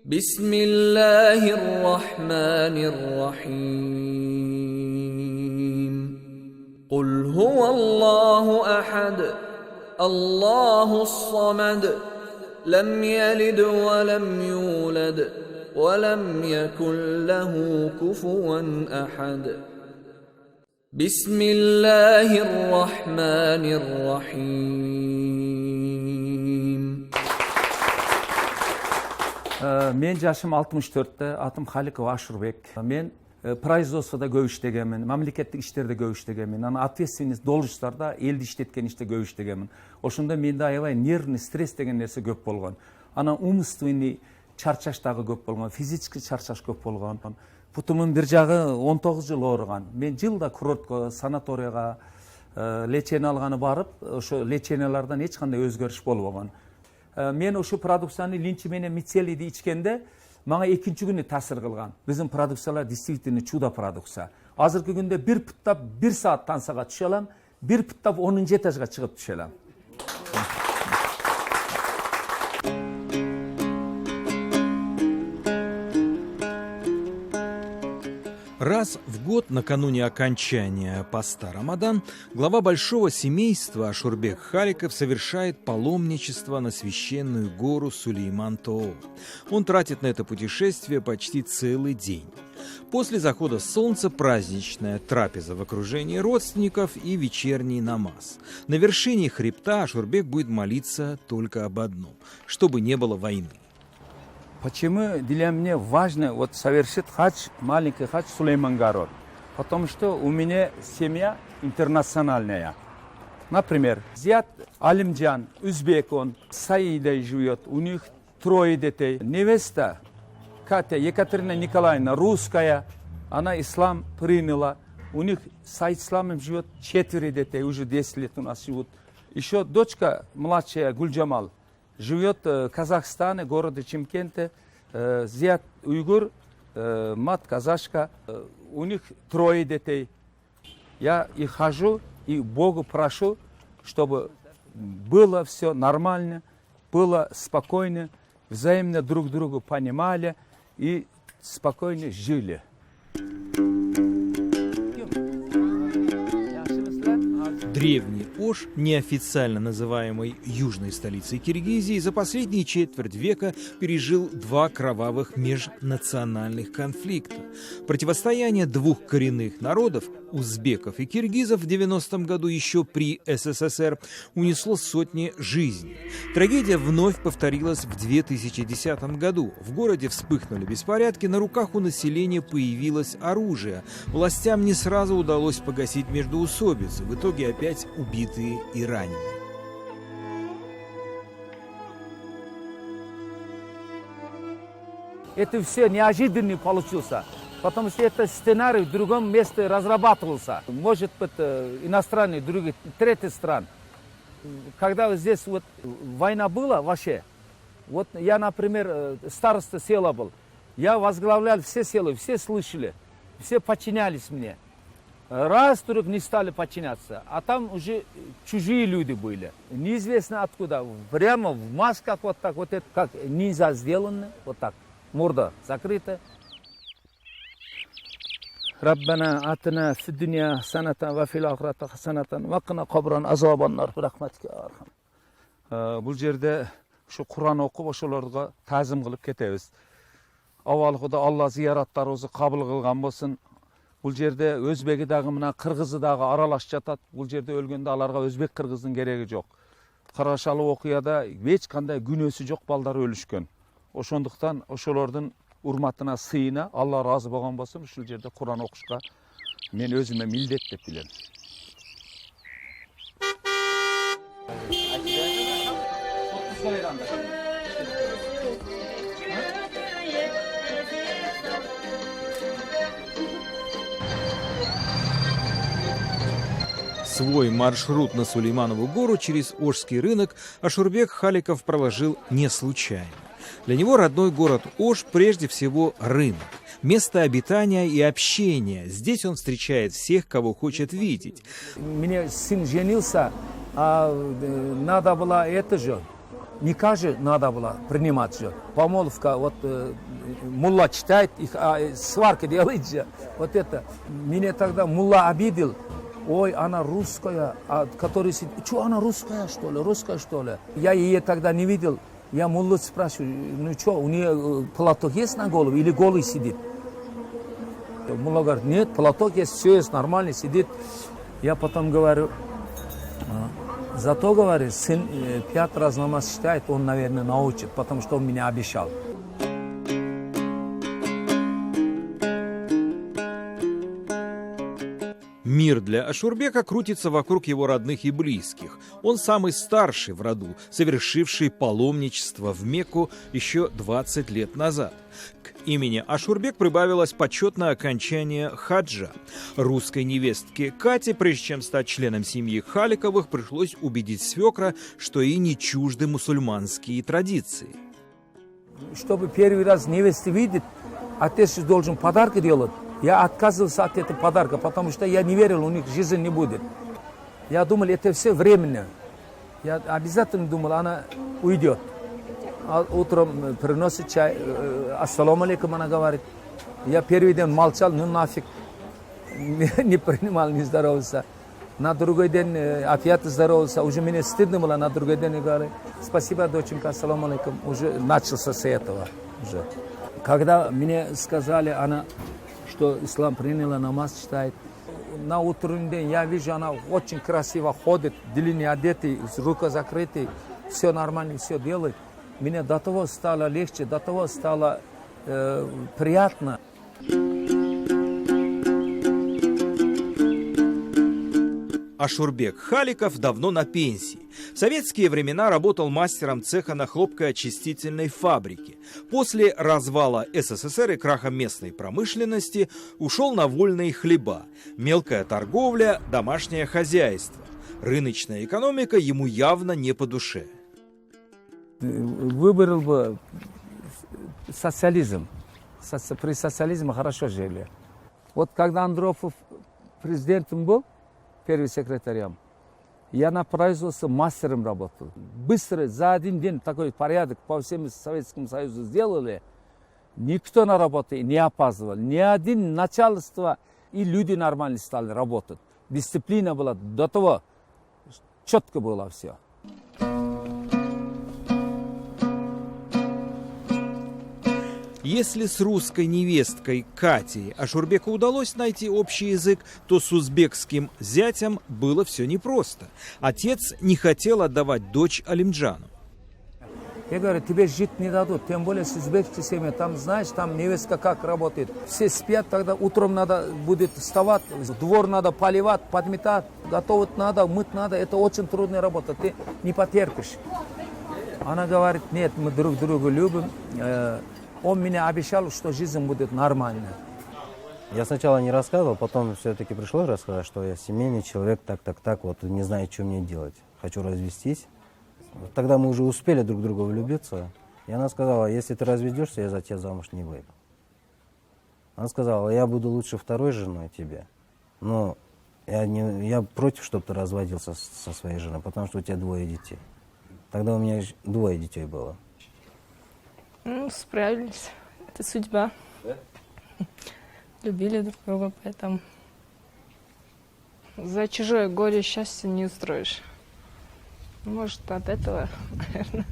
بسم الله الرحمن الرحيم قل هو الله أحد الله الصمد لم يلد ولم يولد ولم يكن له كفوا أحد بسم الله الرحمن الرحيم Мен жашым 64-те, атым Халиков Ашурбек. Мен производствода көп иштегенмин, мамлекеттик иштерде көп иштегенмин, анан ответственность должностьтарда элди иштеткен иште көп иштегенмин. Ошондо менде аябай нервный стресс деген нерсе көп болгон. Анан умственный чарчаш дагы көп болгон, физический чарчаш көп болгон. Бутумдун бир жагы 19 жыл ооруган. Мен жылда курортко, санаторияга лечение алганы барып, ошо лечениялардан эч кандай өзгөрүш болбогон. Мен ошо продукцияны линчи менен мицелийди ичкенде мага экинчи күнү таасир кылган. Биздин продукциялар действительно чудо продукция. Азыркы күндө бир пыттап 1 саат тансага түшө алам, бир пыттап 10-нчы этажга чыгып түшө алам. Раз в год, накануне окончания поста Рамадан, глава большого семейства Ашурбек Халиков совершает паломничество на священную гору Сулейман-Тоо. Он тратит на это путешествие почти целый день. После захода солнца праздничная трапеза в окружении родственников и вечерний намаз. На вершине хребта Ашурбек будет молиться только об одном – чтобы не было войны. Почему для меня важно вот совершить хадж, маленький хадж Сулейман гору? Потому что у меня семья интернациональная. Например, Зият Алимджан, узбек, он в Саиде живет, у них 3 детей. Невеста Катя Екатерина Николаевна, русская, она ислам приняла. У них с исламом живет 4 детей, уже 10 лет у нас живут. Еще дочка младшая Гульджамал живет в Казахстане, городе Чимкенте. Зият уйгур, мать казашка, у них 3 детей. Я их хожу и Богу прошу, чтобы было все нормально, было спокойно, взаимно друг друга понимали и спокойно жили. Древний Ош, неофициально называемый южной столицей Киргизии, за последние четверть века пережил 2 кровавых межнациональных конфликта. Противостояние 2 коренных народов, узбеков и киргизов, в 90-м году еще при СССР унесло сотни жизней. Трагедия вновь повторилась в 2010 году. В городе вспыхнули беспорядки, на руках у населения появилось оружие. Властям не сразу удалось погасить междоусобицу. В итоге опять убитые и раненые. Это все неожиданно получился, потому что это сценарий в другом месте разрабатывался. Может быть, иностранные, другие, третьи страны. Когда вот здесь вот война была вообще, вот я, например, староста села был, я возглавлял все села, все слышали, все подчинялись мне. Раз вдруг не стали подчиняться, а там уже чужие люди были. Неизвестно откуда, прямо в масках вот так, вот это как ниндзя сделано, вот так. Морда закрыта. Раббана атна фи дунья санатан ва фил ахирати хасанатан ва қина қабран азабан нар рахматика архам. Бұл жерде шу Құран оқып ошолорго тазим кылып кетебиз. Авалгыда Алла зияраттарыбызды кабыл кылган болсун. Бұл жерде өзбеги дагы мына кыргызы дагы аралашып жатат. Бұл жерде өлгөндө аларга өзбек кыргыздын кереги жок. Карашалы окуяда эч кандай күнөөсү жок балдар өлүшкөн. Ошондуктан ошолордун урматына сыйына Алла разы болгон болсун ушул жерде Куран окушка мен өзүмө милдет деп билем. Свой маршрут на Сулейманову гору через Ошский рынок Ашурбек Халиков проложил не случайно. Для него родной город Ош прежде всего рынок, место обитания и общения. Здесь он встречает всех, кого хочет видеть. Мне сын женился, а надо было это же, никак же надо было принимать же. Помолвка, вот мулла читает, их сварка делает же. Вот это. Меня тогда мулла обидел. Ой, она русская, а который сидит, что она русская что ли, русская что ли? Я ее тогда не видел. Я муллу спрашиваю, ну что, у нее платок есть на голову или голый сидит? Мулла говорит, нет, платок есть, все есть, нормально сидит. Я потом говорю, зато, говорю, сын 5 раз намаз читает, он, наверное, научит, потому что он меня обещал. Мир для Ашурбека крутится вокруг его родных и близких. Он самый старший в роду, совершивший паломничество в Мекку еще 20 лет назад. К имени Ашурбек прибавилось почетное окончание хаджа. Русской невестке Кате, прежде чем стать членом семьи Халиковых, пришлось убедить свекра, что и не чужды мусульманские традиции. Чтобы первый раз невесту видеть, отец должен подарки делать. Я отказывался от этого подарка, потому что я не верил, у них жизни не будет. Я думал, это все временно. Я обязательно думал, она уйдет. А утром приносит чай, ассаламу алейкум, она говорит. Я первый день молчал, ну нафиг. Не принимал, не здоровался. На другой день опять здоровался. Уже мне стыдно было, на другой день говорю, спасибо, доченька, ассаламу алейкум. Уже начался с этого. Уже. Когда мне сказали, она, что ислам приняла, намаз читает, на утренний день я вижу, она очень красиво ходит, длинный одетый, рука закрытый, все нормально, все делает. Мне до того стало легче, до того стало приятно. Ашурбек Халиков давно на пенсии. В советские времена работал мастером цеха на хлопкоочистительной фабрике. После развала СССР и краха местной промышленности ушел на вольные хлеба, мелкая торговля, домашнее хозяйство. Рыночная экономика ему явно не по душе. Выбрал бы социализм. При социализме хорошо жили. Вот когда Андропов президентом был, первым секретарем, я на производстве мастером работал. Быстро, за один день такой порядок по всему Советскому Союзу сделали. Никто на работе не опаздывал. Ни один начальство и люди нормально стали работать. Дисциплина была до того, четко было все. Если с русской невесткой Катей Ашурбеку удалось найти общий язык, то с узбекским зятем было все непросто. Отец не хотел отдавать дочь Алимджану. Я говорю, тебе жить не дадут, тем более с узбекской семьей. Там, знаешь, там невестка как работает. Все спят, тогда утром надо будет вставать, двор надо поливать, подметать, готовить надо, мыть надо. Это очень трудная работа, ты не потерпишь. Она говорит, нет, мы друг друга любим. Он мне обещал, что жизнь будет нормальная. Я сначала не рассказывал, потом все-таки пришлось рассказать, что я семейный человек, так, вот не знаю, что мне делать. Хочу развестись. Тогда мы уже успели друг друга влюбиться. И она сказала, если ты разведешься, я за тебя замуж не выйду. Она сказала, я буду лучше второй женой тебе. Но я против, чтобы ты разводился со своей женой, потому что у тебя 2 детей. Тогда у меня 2 детей было. Ну, справились. Это судьба. Да? Любили друг друга, поэтому за чужое горе счастье не устроишь. Может, от этого, наверное.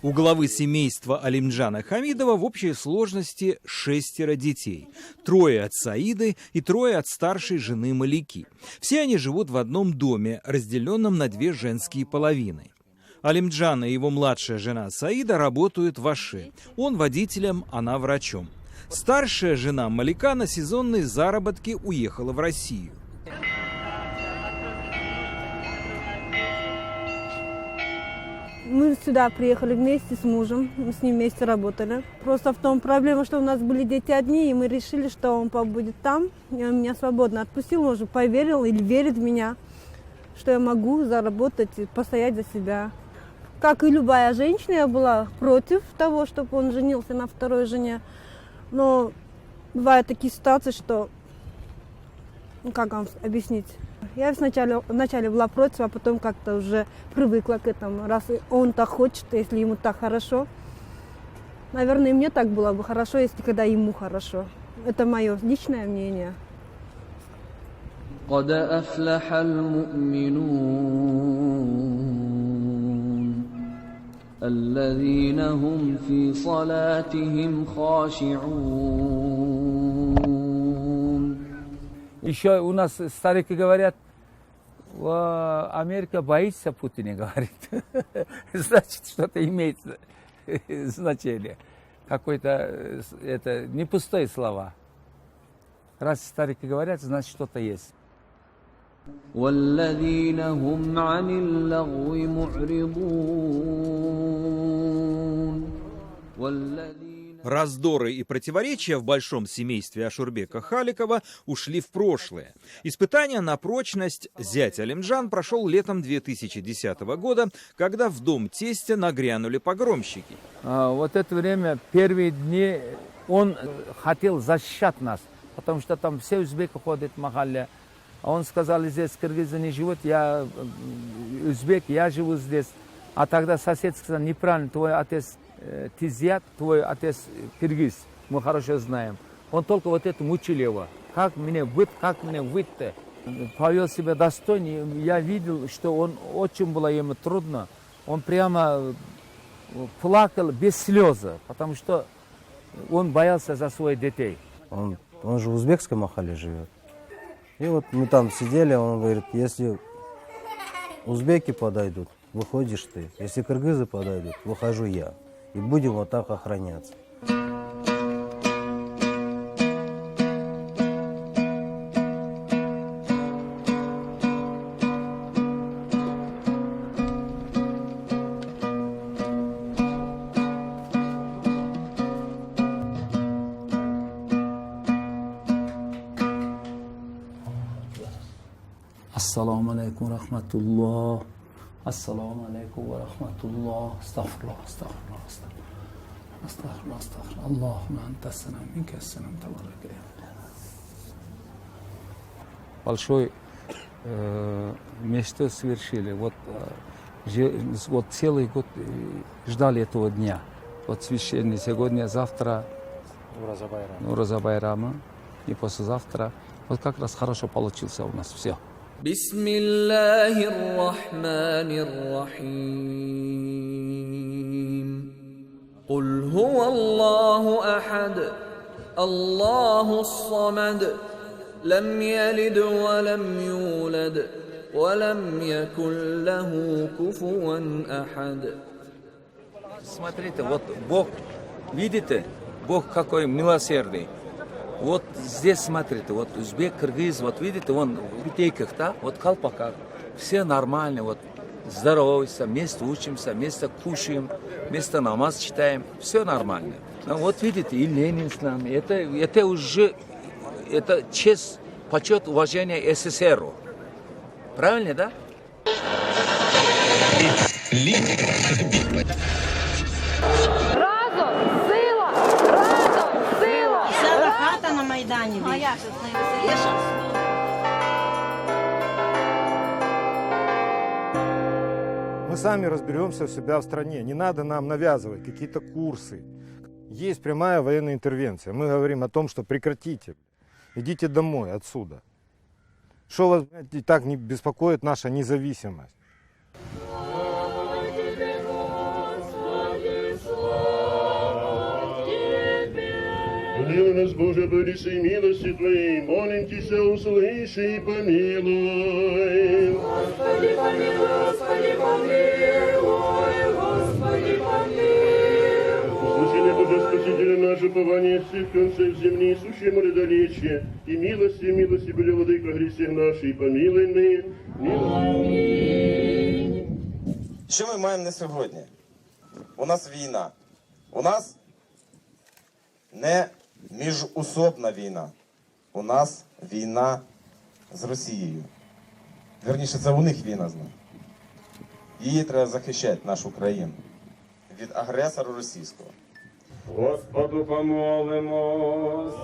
У главы семейства Алимджана Хамидова в общей сложности 6 детей. 3 от Саиды и 3 от старшей жены Малики. Все они живут в одном доме, разделенном на 2 женские половины. Алимджан и его младшая жена Саида работают в Аше. Он водителем, она врачом. Старшая жена Малика на сезонные заработки уехала в Россию. Мы сюда приехали вместе с мужем, мы с ним вместе работали. Просто в том проблема, что у нас были дети одни, и мы решили, что он побудет там, и он меня свободно отпустил, он уже поверил или верит в меня, что я могу заработать и постоять за себя. Как и любая женщина, я была против того, чтобы он женился на второй жене, но бывают такие ситуации, что, как вам объяснить? Я вначале была против, а потом как-то уже привыкла к этому. Раз он так хочет, если ему так хорошо. Наверное, и мне так было бы хорошо, если когда ему хорошо. Это мое личное мнение. قد أفلح المؤمنون الذين هم في صلاتهم خاشعون. Еще у нас старики говорят, Америка боится Путина, говорит. Значит, что-то имеет значение. какой-то, это не пустые слова. Раз старики говорят, значит что-то есть. والذين هم عن اللغو معرضون Раздоры и противоречия в большом семействе Ашурбека Халикова ушли в прошлое. Испытание на прочность зять Алимджан прошел летом 2010 года, когда в дом тестя нагрянули погромщики. Вот это время, первые дни, он хотел защищать нас, потому что там все узбеки ходят в махалле. А он сказал, здесь киргизы не живут, я узбек, я живу здесь. А тогда сосед сказал, неправильно, твой отец тизят, твой отец киргиз, мы хорошо знаем. Он только вот это мучил его. Как мне выйти? Повел себя достойно. Я видел, что он очень было ему трудно. Он прямо плакал без слез, потому что он боялся за своих детей. Он же в узбекской махале живет. И вот мы там сидели, он говорит, если узбеки подойдут, выходишь ты. Если кыргызы подойдут, выхожу я. И будем вот так охраняться. Ассаламу алейкум рахматуллах. Ассаламу алейкум ва рахматуллах. Астагфируллах, астагфируллах, астагфируллах, астагфируллах. Аллахумма анта ассалам, минка ассалам, табарак. Большой мечту совершили. Вот целый год ждали этого дня. Вот священный сегодня, завтра Нураза Байрама и послезавтра. Вот как раз хорошо получился у нас все. بسم الله الرحمن الرحيم قل هو الله أحد الله الصمد لم يلد ولم يولد ولم يكن له كفوا أحد. Смотрите, вот Бог, видите, Бог какой милосердный. Вот здесь, смотрите, вот узбек, кыргыз, вот видите, вон в питейках, да, вот колпаках, все нормально, вот здороваемся, вместе учимся, вместе кушаем, вместе намаз читаем, все нормально. Но вот видите, и Ленин с нами, это уже, это честь, почет, уважение СССР. Правильно, да? На Майдане. А я сейчас найвеселіша. Мы сами разберемся у себя в стране. Не надо нам навязывать какие-то курсы. Есть прямая военная интервенция. Мы говорим о том, что прекратите. Идите домой отсюда. Что вас и так не беспокоит наша независимость? Помилуй нас, Боже, по всей милости Твоей, молим Тебя, услыши и помилуй. Господи, помилуй, Господи, помилуй, Господи, помилуй. Спасение Боже, Спасителя наше, пование всех концев земли, сущее мородолечие, и милости, были владыка грехи наши, и помилуй мы. Амінь. Що ми маємо на сьогодні? У нас війна. У нас не міжусобна війна. У нас війна з Росією. Вірніше, це у них війна з нами. Її треба захищати, нашу країну, від агресора російського. Господу помолимось.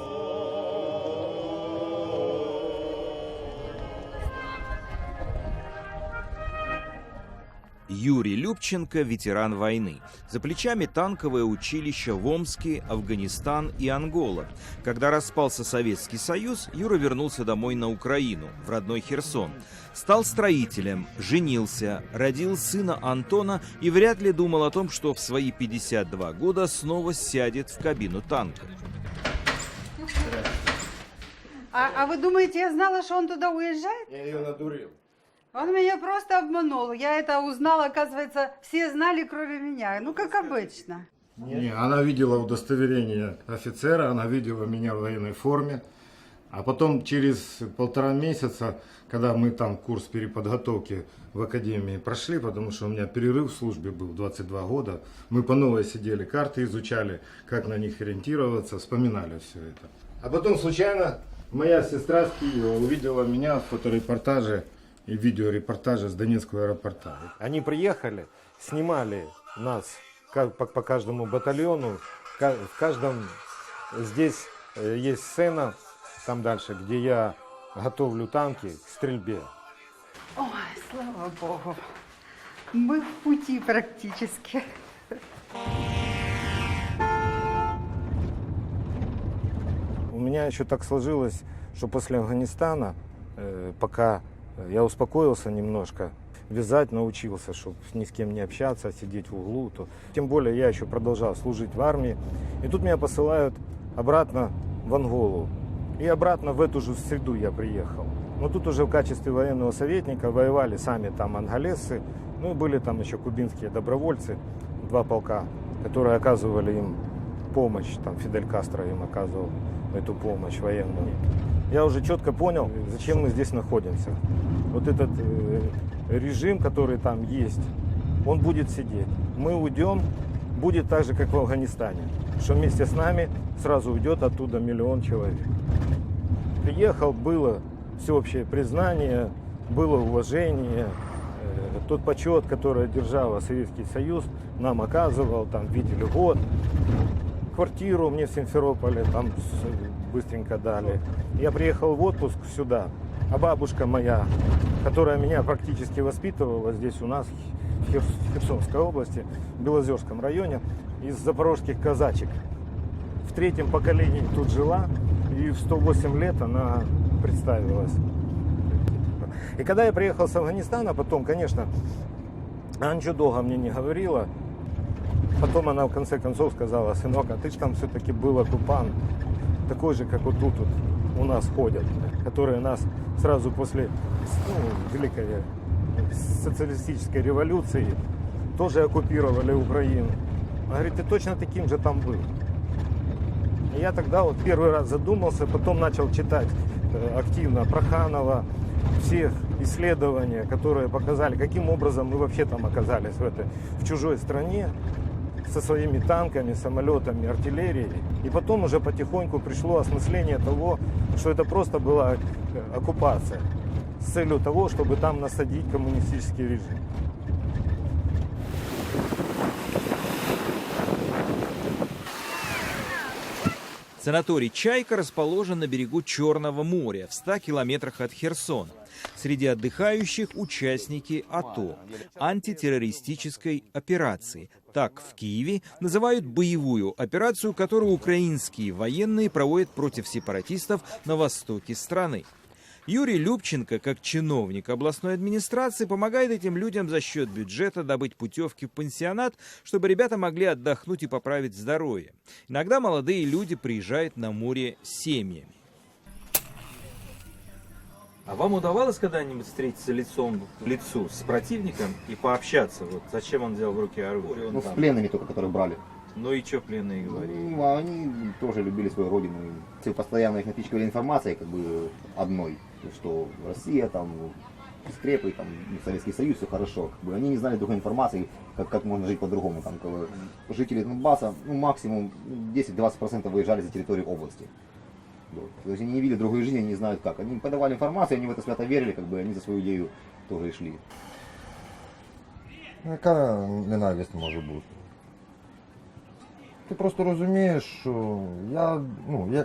Юрий Любченко – ветеран войны. За плечами танковое училище в Омске, Афганистан и Ангола. Когда распался Советский Союз, Юра вернулся домой на Украину, в родной Херсон. Стал строителем, женился, родил сына Антона и вряд ли думал о том, что в свои 52 года снова сядет в кабину танка. А вы думаете, я знала, что он туда уезжает? Я ее надурил. Он меня просто обманул. Я это узнала, оказывается, все знали, кроме меня. Ну, как обычно. Не, она видела удостоверение офицера, она видела меня в военной форме. А потом через 1,5 месяца, когда мы там курс переподготовки в академии прошли, потому что у меня перерыв в службе был 22 года, мы по новой сидели, карты изучали, как на них ориентироваться, вспоминали все это. А потом случайно моя сестра с Киева увидела меня в фоторепортаже и видеорепортаже с Донецкого аэропорта. Они приехали, снимали нас по каждому батальону, в каждом здесь есть сцена, там дальше, где я готовлю танки к стрельбе. Ой, слава Богу. Мы в пути практически. У меня еще так сложилось, что после Афганистана, пока я успокоился немножко, вязать научился, чтобы ни с кем не общаться, сидеть в углу. Тем более я еще продолжал служить в армии. И тут меня посылают обратно в Анголу. И обратно в эту же среду я приехал. Но тут уже в качестве военного советника воевали сами там анголезцы. Ну и были там еще кубинские добровольцы, 2 полка, которые оказывали им помощь. Там Фидель Кастро им оказывал эту помощь военную. Я уже четко понял, зачем мы здесь находимся. Вот этот режим, который там есть, он будет сидеть. Мы уйдем, будет так же, как в Афганистане. Что вместе с нами сразу уйдет оттуда 1 миллион человек. Приехал, было всеобщее признание, было уважение. Тот почет, который держал Советский Союз, нам оказывал, там видели год. Квартиру мне в Симферополе там быстренько дали. Я приехал в отпуск сюда, а бабушка моя, которая меня практически воспитывала здесь у нас, в Херсонской области, в Белозерском районе, из запорожских казачек. В 3-м поколении тут жила, и в 108 лет она представилась. И когда я приехал с Афганистана, потом, конечно, она ничего долго мне не говорила. Потом она в конце концов сказала: сынок, а ты же там все-таки был оккупант, такой же, как вот тут вот у нас ходят, которые нас сразу после Великой социалистической революции тоже оккупировали Украину. Она говорит: ты точно таким же там был. И я тогда вот первый раз задумался, потом начал читать активно Проханова, всех исследования, которые показали, каким образом мы вообще там оказались в чужой стране, со своими танками, самолетами, артиллерией. И потом уже потихоньку пришло осмысление того, что это просто была оккупация с целью того, чтобы там насадить коммунистический режим. Санаторий «Чайка» расположен на берегу Черного моря, в 100 километрах от Херсона. Среди отдыхающих участники АТО, антитеррористической операции. Так в Киеве называют боевую операцию, которую украинские военные проводят против сепаратистов на востоке страны. Юрий Любченко, как чиновник областной администрации, помогает этим людям за счет бюджета добыть путевки в пансионат, чтобы ребята могли отдохнуть и поправить здоровье. Иногда молодые люди приезжают на море с семьями. А вам удавалось когда-нибудь встретиться лицом к лицу с противником и пообщаться? Вот зачем он взял в руки оружие? Ну, с пленными только, которые брали. Ну и что пленные говорили? Ну, они тоже любили свою родину. Все постоянно их напичкали информацией, как бы одной, что Россия, там, скрепы, там, Советский Союз, все хорошо. Как бы, они не знали другой информации, как можно жить по-другому. Там, как бы, жители Донбасса, ну, максимум 10-20% выезжали за территорию области. То есть они не видели другой жизни, они не знают как. Они подавали информацию, они в это свято верили, как бы они за свою идею тоже и шли. Яка ненависть може бути? Ти просто розумієш, що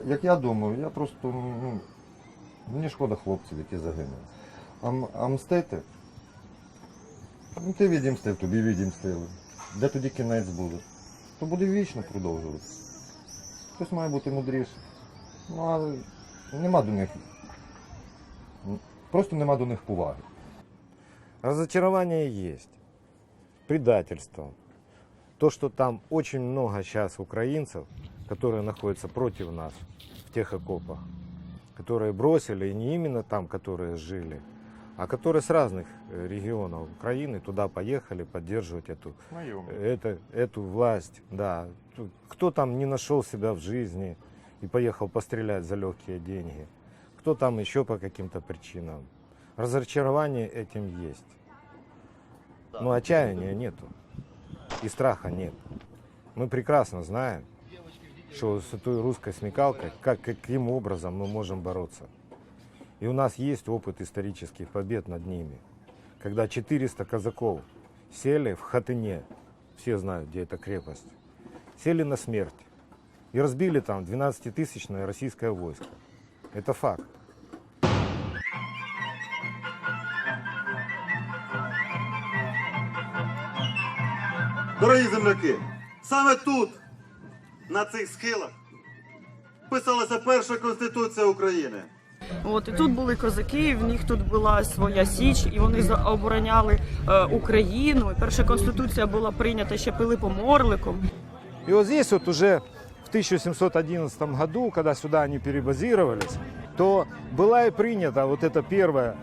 як я думаю, я просто, мені шкода хлопців, які загинули. А мстити? Ну ти відімстив, тобі відімстили. Де тоді кінець буде? То буде вічно продовжуватися. Хтось має бути мудріший. Ну, а нема до них, просто нема до них поваги. Разочарование есть, предательство. То, что там очень много сейчас украинцев, которые находятся против нас в тех окопах, которые бросили, и не именно там, которые жили, а которые с разных регионов Украины туда поехали поддерживать эту власть. Да. Кто там не нашел себя в жизни и поехал пострелять за легкие деньги, кто там еще по каким-то причинам. Разочарование этим есть. Но отчаяния нету и страха нет. Мы прекрасно знаем, что с этой русской смекалкой, каким образом мы можем бороться. И у нас есть опыт исторических побед над ними. Когда 400 казаков сели в Хатыне, все знают, где эта крепость, сели на смерть и разбили там 12-тысячное российское войско. Это факт. Дорогі земляки, саме тут, на цих схилах, писалася перша Конституція України. От, і тут були козаки, і в них тут була своя січ, і вони обороняли Україну. І перша Конституція була прийнята ще Пилипом Орликом. И вот здесь вот уже в 1711 году, когда сюда они перебазировались, то была и принята вот эта первая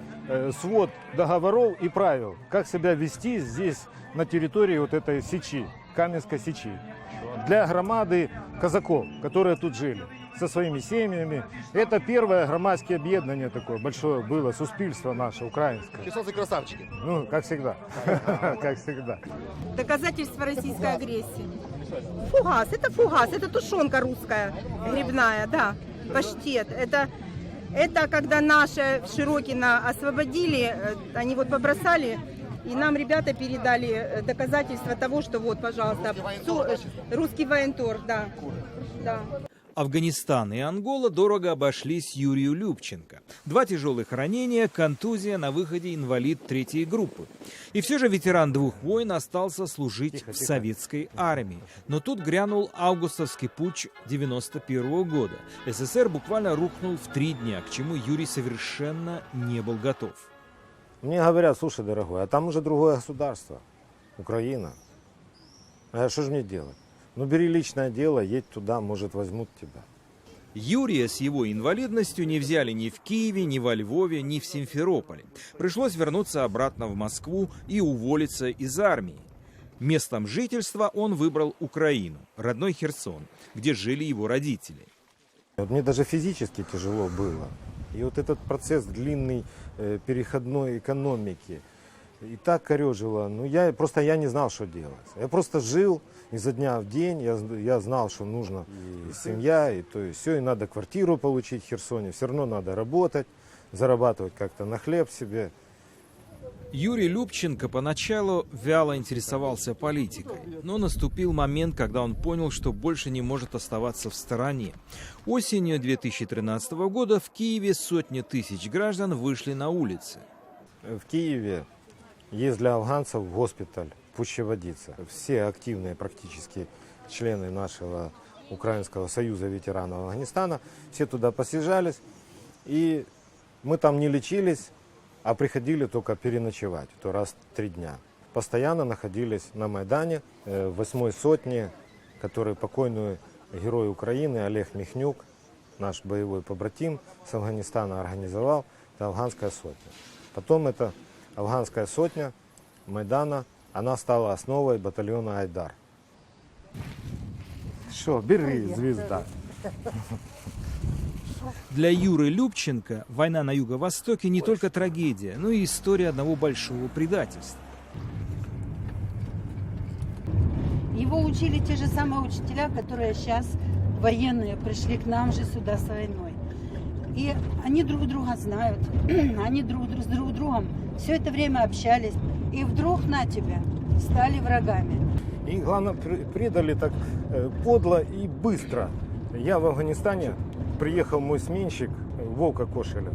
свод договоров и правил, как себя вести здесь на территории вот этой сечи, Каменской сечи, для громады казаков, которые тут жили со своими семьями. Это первое громадское объединение такое большое было, суспільство наше, украинское. Херсонцы красавчики. Ну, как всегда, как всегда. Доказательство российской агрессии. Фугас, это тушенка русская, грибная, да, паштет. Это когда наши Широкино освободили, они вот побросали, и нам ребята передали доказательства того, что вот, пожалуйста, русский военторг, да. Да. Афганистан и Ангола дорого обошлись Юрию Любченко. 2 тяжелых ранения, контузия, на выходе инвалид 3-й группы. И все же ветеран 2 войн остался служить в советской армии. Но тут грянул августовский путч 91 года. СССР буквально рухнул в 3 дня, к чему Юрий совершенно не был готов. Мне говорят: слушай, дорогой, а там уже другое государство, Украина. А что же мне делать? Ну, бери личное дело, едь туда, может, возьмут тебя. Юрия с его инвалидностью не взяли ни в Киеве, ни во Львове, ни в Симферополе. Пришлось вернуться обратно в Москву и уволиться из армии. Местом жительства он выбрал Украину, родной Херсон, где жили его родители. Вот мне даже физически тяжело было. И вот этот процесс длинной переходной экономики и так корежило. Ну, я не знал, что делать. Я просто жил изо дня в день. Я знал, что нужно и семья, и то и все. И надо квартиру получить в Херсоне. Все равно надо работать, зарабатывать как-то на хлеб себе. Юрий Любченко поначалу вяло интересовался политикой, но наступил момент, когда он понял, что больше не может оставаться в стороне. Осенью 2013 года в Киеве сотни тысяч граждан вышли на улицы. В Киеве есть для афганцев госпиталь Пущеводица. Все активные практически члены нашего Украинского союза ветеранов Афганистана, все туда посъезжались, и мы там не лечились, а приходили только переночевать, то раз в 3 дня. Постоянно находились на Майдане, в 8-й сотне, который покойный герой Украины Олег Михнюк, наш боевой побратим с Афганистана, организовал. Это афганская сотня. Потом эта афганская сотня Майдана, она стала основой батальона Айдар. Что, бери, звезда. Для Юры Любченко война на Юго-Востоке не только трагедия, но и история одного большого предательства. Его учили те же самые учителя, которые сейчас военные пришли к нам же сюда с войной. И они друг друга знают, они с друг другом все это время общались. И вдруг на тебя стали врагами. И главное, предали так подло и быстро. Я в Афганистане, приехал мой сменщик Вовка Кошелев.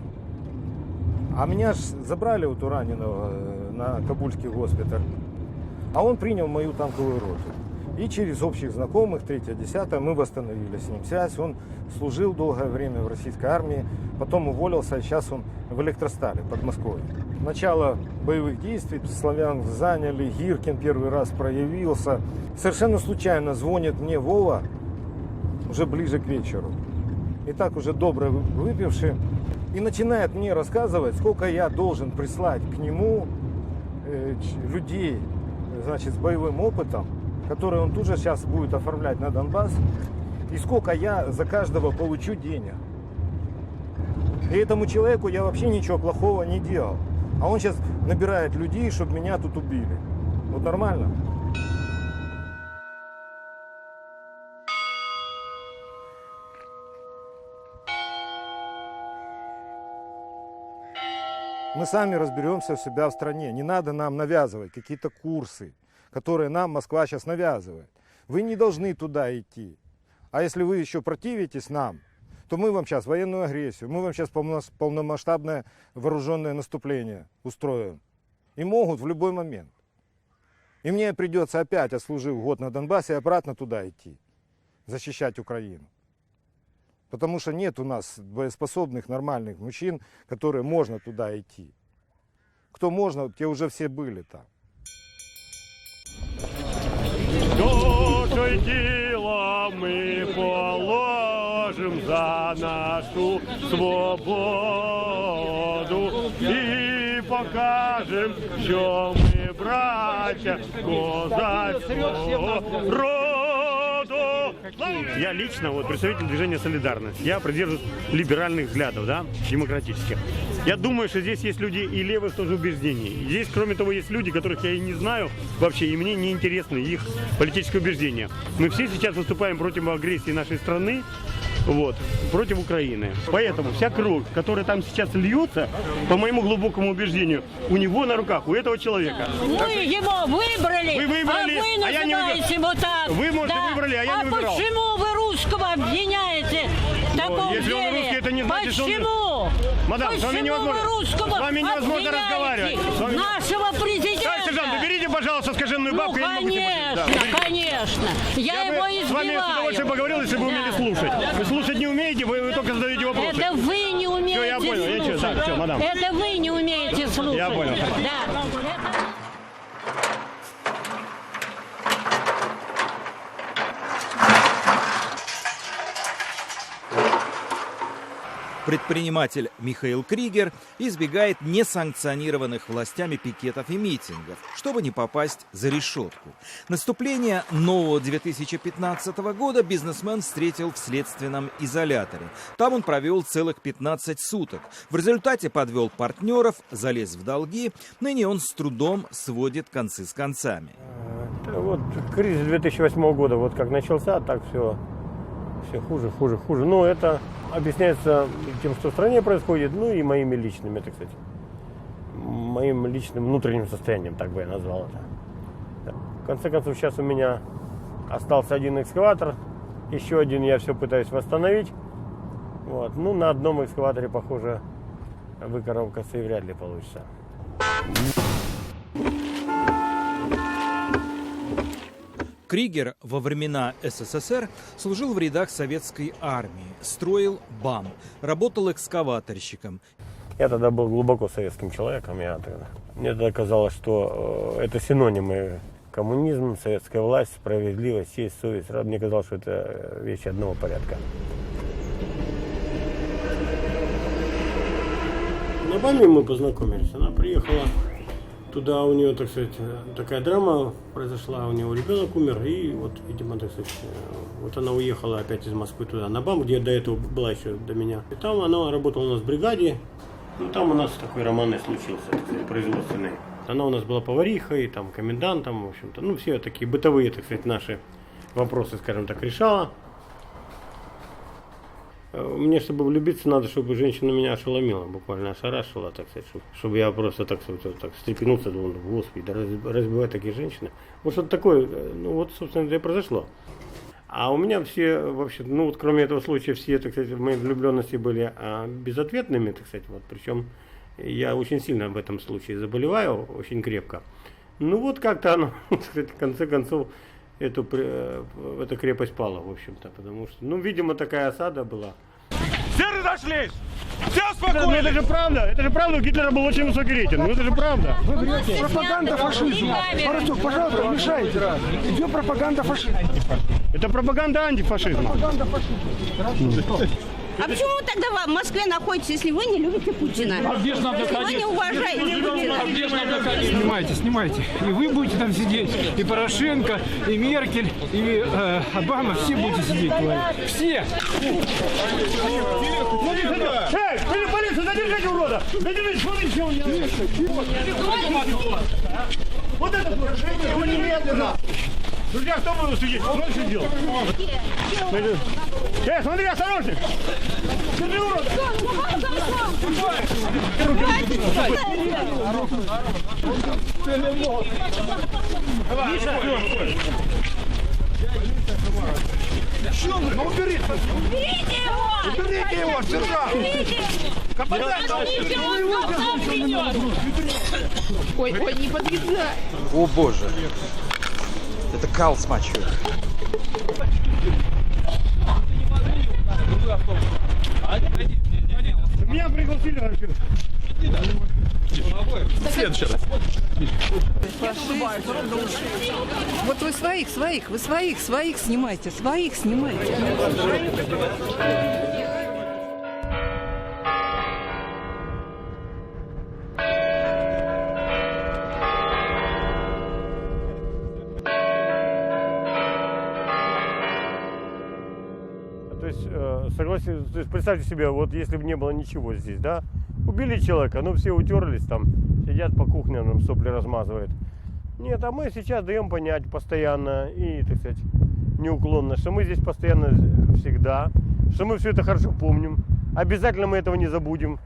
А меня ж забрали вот у раненого на Кабульский госпиталь. А он принял мою танковую роту. И через общих знакомых, 3-10, мы восстановили с ним связь. Он служил долгое время в российской армии, потом уволился, а сейчас он в Электростале под Москвой. Начало боевых действий, Славянск заняли, Гиркин первый раз проявился. Совершенно случайно звонит мне Вова уже ближе к вечеру. И так уже добро выпивший. и начинает мне рассказывать, сколько я должен прислать к нему людей, значит, с боевым опытом, которые он тут же сейчас будет оформлять на Донбасс, и сколько я за каждого получу денег. И этому человеку я вообще ничего плохого не делал. А он сейчас набирает людей, чтобы меня тут убили. Вот нормально? Мы сами разберемся у себя в стране. Не надо нам навязывать какие-то курсы, которые нам Москва сейчас навязывает. Вы не должны туда идти. А если вы еще противитесь нам, то мы вам сейчас военную агрессию, мы вам сейчас полномасштабное вооруженное наступление устроим. И могут в любой момент. И мне придется опять, отслужив год на Донбассе, обратно туда идти, защищать Украину. Потому что нет у нас боеспособных, нормальных мужчин, которые можно туда идти. Кто можно, те уже все были там. Душой тіло ми положим за нашу свободу і покажем, що ми браття козацького роду. Я лично представитель движения «Солидарность». Я придерживаюсь либеральных взглядов, да, демократических. Я думаю, что здесь есть люди и левых тоже убеждений. Здесь, кроме того, есть люди, которых я и не знаю вообще, и мне не интересны их политические убеждения. Мы все сейчас выступаем против агрессии нашей страны, против Украины. Поэтому вся кровь, которая там сейчас льется, по моему глубокому убеждению, у него на руках, у этого человека. Мы его выбрали, вы выбрали, а вы называете его так. Вы, может, выбрали, а я не выбирал. А почему вы русского обвиняете в таком Если деле? он русский, это не значит, что он... Почему? Мадам, Почему с вами невозможно, вы русского с вами невозможно разговаривать. Нашего президента. Товарищ сержант, уберите, пожалуйста, скаженную бабку. Конечно. Я его избиваю. с вами с удовольствием поговорил, если вы умели слушать. Вы слушать не умеете, вы только задаете вопросы. Это вы не умеете я понял, слушать. все, мадам. Это вы не умеете слушать. Я понял. Да. Предприниматель Михаил Кригер избегает несанкционированных властями пикетов и митингов, чтобы не попасть за решетку. Наступление нового 2015 года бизнесмен встретил в следственном изоляторе. Там он провел целых 15 суток. В результате подвел партнеров, залез в долги. Ныне он с трудом сводит концы с концами. Вот кризис 2008 года, вот как начался, так все хуже. Но это объясняется тем, что в стране происходит, ну и моими личными, так сказать, моим личным внутренним состоянием, так бы я назвал это. В конце концов, сейчас у меня остался один экскаватор, еще один я все пытаюсь восстановить. Ну, на одном экскаваторе, похоже, выкарабкаться и вряд ли получится. Кригер во времена СССР служил в рядах советской армии, строил БАМ, работал экскаваторщиком. Я тогда был глубоко советским человеком. Мне тогда казалось, что это синонимы: коммунизм, советская власть, справедливость, честь, совесть. Мне казалось, что это вещи одного порядка. На БАМе мы познакомились. Она приехала туда, у нее, так сказать, такая драма произошла, у нее ребенок умер, и вот, видимо, так сказать, вот она уехала опять из Москвы туда, на БАМ, где до этого была еще до меня. И там она работала у нас в бригаде, там у нас такой роман случился, так сказать, производственный. Она у нас была поварихой, там, комендантом, в общем-то, все такие бытовые, так сказать, наши вопросы, скажем так, решала. Мне, чтобы влюбиться, надо, чтобы женщина меня ошеломила, буквально ошарашила, так сказать, чтобы я просто так встрепенулся, думал, господи, да разбивают такие женщины. Вот что-то такое, собственно, это и произошло. А у меня все, вообще, кроме этого случая, все, так сказать, мои влюбленности были безответными, так сказать, причем я очень сильно об этом случае заболеваю, очень крепко. Как-то оно, так сказать, в конце концов, эта крепость пала, в общем-то, потому что, видимо, такая осада была. Все разошлись! Все спокойно! Это же правда, у Гитлера был очень высокий рейтинг, это же правда. Вы врете, пропаганда фашизма. Парасюк, пожалуйста, не мешайте. Идет пропаганда фашизма. Это пропаганда антифашизма. Пропаганда фашизма. А почему вы тогда в Москве находитесь, если вы не любите Путина? где ж нам Если вы не уважаете Путина? Снимайте, снимайте. И вы будете там сидеть, и Порошенко, и Меркель, и Обама, все будете сидеть. Все! Полицию, задержите урода! Задержите, смотрите, он вот это нарушение, его немедленно! Друзья, кто будет судить? Он что делал? Смотри, осторожней! Держи урода! Миша! Ну уберите! Уберите его! Уберите его, сержант! Ой, не подъезжай! О боже! Это кал смачивает. Меня пригласили вообще. Следующий раз. Вот вы своих снимайте, своих снимайте. То есть, согласен, то есть представьте себе, вот если бы не было ничего здесь, да, убили человека, ну все утерлись там, сидят по кухням, нам сопли размазывают. Нет, а мы сейчас даем понять постоянно и, так сказать, неуклонно, что мы здесь постоянно всегда, что мы все это хорошо помним, обязательно мы этого не забудем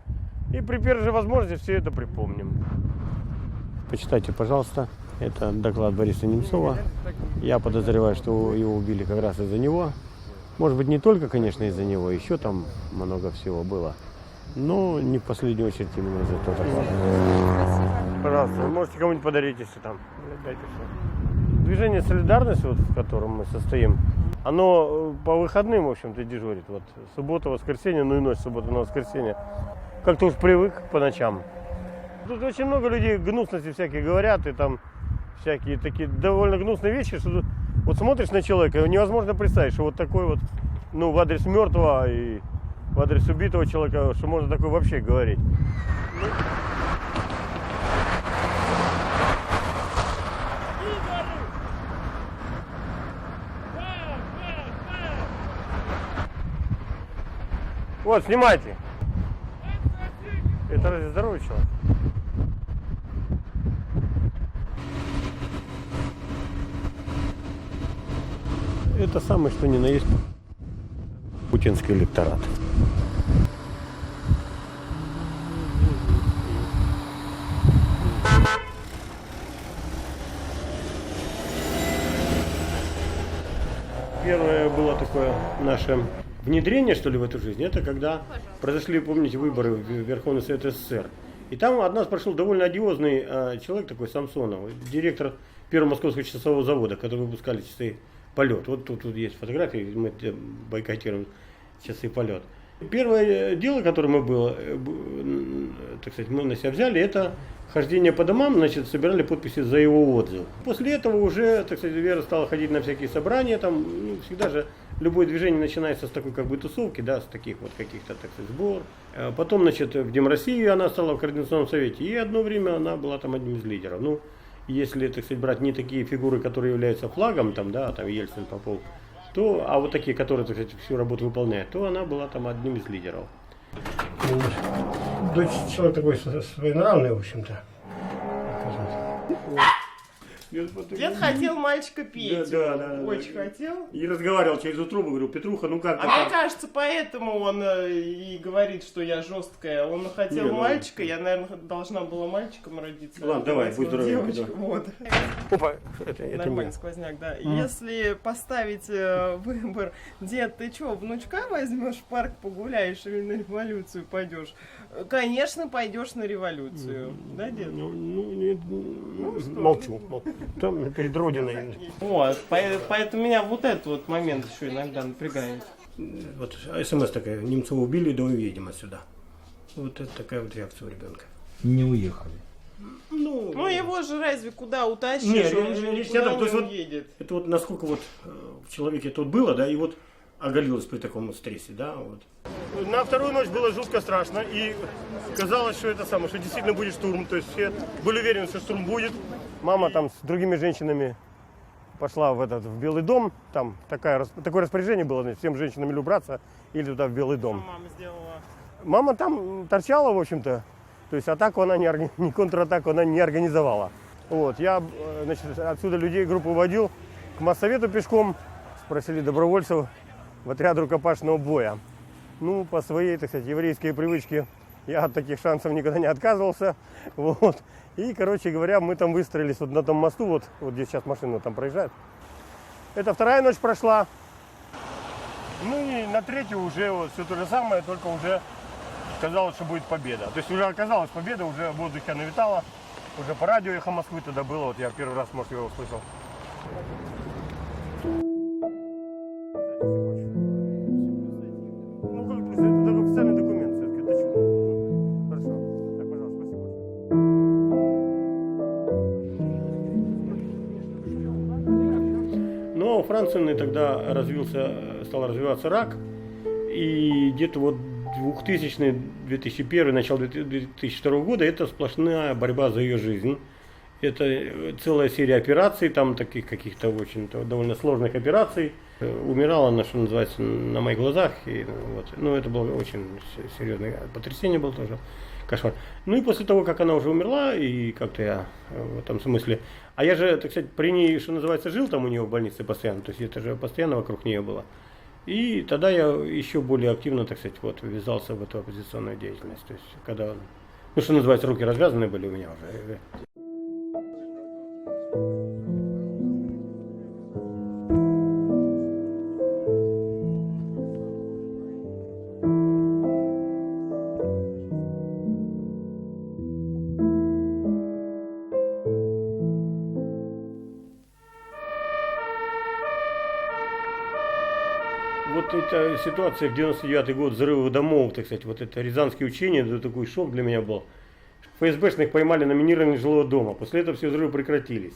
и при первой же возможности все это припомним. Почитайте, пожалуйста, это доклад Бориса Немцова. Я подозреваю, что его убили как раз из-за него. Может быть, не только, конечно, из-за него, еще там много всего было. Но не в последнюю очередь именно из-за этого доклада. Пожалуйста, вы можете кому-нибудь подарить, если там. Движение «Солидарность», вот, в котором мы состоим, оно по выходным, в общем-то, дежурит. Вот суббота, воскресенье, ну и ночь суббота на воскресенье. Как-то уж привык по ночам. Тут очень много людей гнусности всякие говорят, и там всякие такие довольно гнусные вещи, что вот смотришь на человека, невозможно представить, что вот такой вот, ну, в адрес мертвого и в адрес убитого человека, что можно такое вообще говорить. Вот, снимайте. Это разве здоровый человек? Это самый, что ни на есть, путинский электорат. Первое было такое наше внедрение, что ли, в эту жизнь, это когда произошли, помните, выборы в Верховный Совет СССР. И там от нас прошел довольно одиозный человек такой, Самсонов, директор Первого Московского часового завода, который выпускали часы полет. Вот тут есть фотографии, мы бойкотируем часы полет. Первое дело, которое мы было, так сказать, мы на себя взяли, это хождение по домам, значит, собирали подписи за его отзыв. После этого уже, так сказать, Вера стала ходить на всякие собрания, там, ну, всегда же любое движение начинается с такой, как бы, тусовки, да, с таких вот каких-то, так сказать, сбор. Потом, значит, в Дем России она стала в Координационном совете, и одно время она была там одним из лидеров. Ну, если, так сказать, брать не такие фигуры, которые являются флагом, там, да, там Ельцин, Попов, то, а вот такие, которые, так сказать, всю работу выполняют, то она была там одним из лидеров. Дочь человек такой своенравный, в общем-то. Дед хотел мальчика Петю. Да. Очень хотел. И разговаривал через трубу, говорю, Петруха, ну как? А мне кажется, поэтому он и говорит, что я жесткая. Он хотел мальчика, я, наверное, должна была мальчиком родиться. Ладно, давай, будь здоровья. Вот. Опа, нормальный сквозняк, да. Если поставить выбор, дед, ты что, внучка возьмешь в парк, погуляешь или на революцию пойдешь? Конечно, пойдешь на революцию. Да, дед? Молчу. Там перед Родиной. Вот, поэтому меня вот этот вот момент еще иногда напрягает. Вот СМС такая, Немцова убили, да уедем отсюда. Вот это такая вот реакция у ребенка. Не уехали. Ну его же разве куда утащишь? Нет, он же никуда не уедет. Это вот насколько вот в человеке это вот было, да, и вот оголилось при таком стрессе, да, вот. на вторую ночь было жутко страшно, и казалось, что это самое, что действительно будет штурм. То есть все были уверены, что штурм будет. Мама там с другими женщинами пошла в Белый дом. Там такое распоряжение было, значит, всем женщинам или убраться, или туда в Белый дом. Что мама сделала? Мама там торчала, в общем-то. То есть атаку она не контратаку она не организовала. Вот, я, значит, отсюда людей группу водил к Моссовету пешком, спросили добровольцев в отряд рукопашного боя. Ну, по своей, так сказать, еврейской привычке я от таких шансов никогда не отказывался. Вот. И, короче говоря, мы там выстроились вот на том мосту, вот здесь сейчас машина там проезжает. Это вторая ночь прошла. Ну и на третью уже вот все то же самое, только уже казалось, что будет победа. То есть уже оказалась победа, уже в воздухе она витала. Уже по радио «Эхо Москвы» тогда было, вот я первый раз, может, его услышал. Ну, как, это официальный документ все-таки, это чудо. Хорошо. Так, пожалуйста, спасибо. Но у Франции тогда стал развиваться рак, и где-то вот 2000, 2001, начало 2002 года это сплошная борьба за ее жизнь. Это целая серия операций, там таких каких-то очень довольно сложных операций. Умирала она, что называется, на моих глазах. И, вот. Ну, это было очень серьезное потрясение, было тоже кошмар. Ну и после того, как она уже умерла, и как-то я в этом смысле... А я же, так сказать, при ней, что называется, жил там у нее в больнице постоянно. То есть это же постоянно вокруг нее было. И тогда я еще более активно, так сказать, вот, ввязался в эту оппозиционную деятельность. То есть, когда, ну, что называется, руки развязаны были у меня уже. Вот эта ситуация в 99-й год, взрывы домов, так сказать, вот это рязанские учения, это такой шок для меня был. ФСБшных поймали на минировании жилого дома, после этого все взрывы прекратились.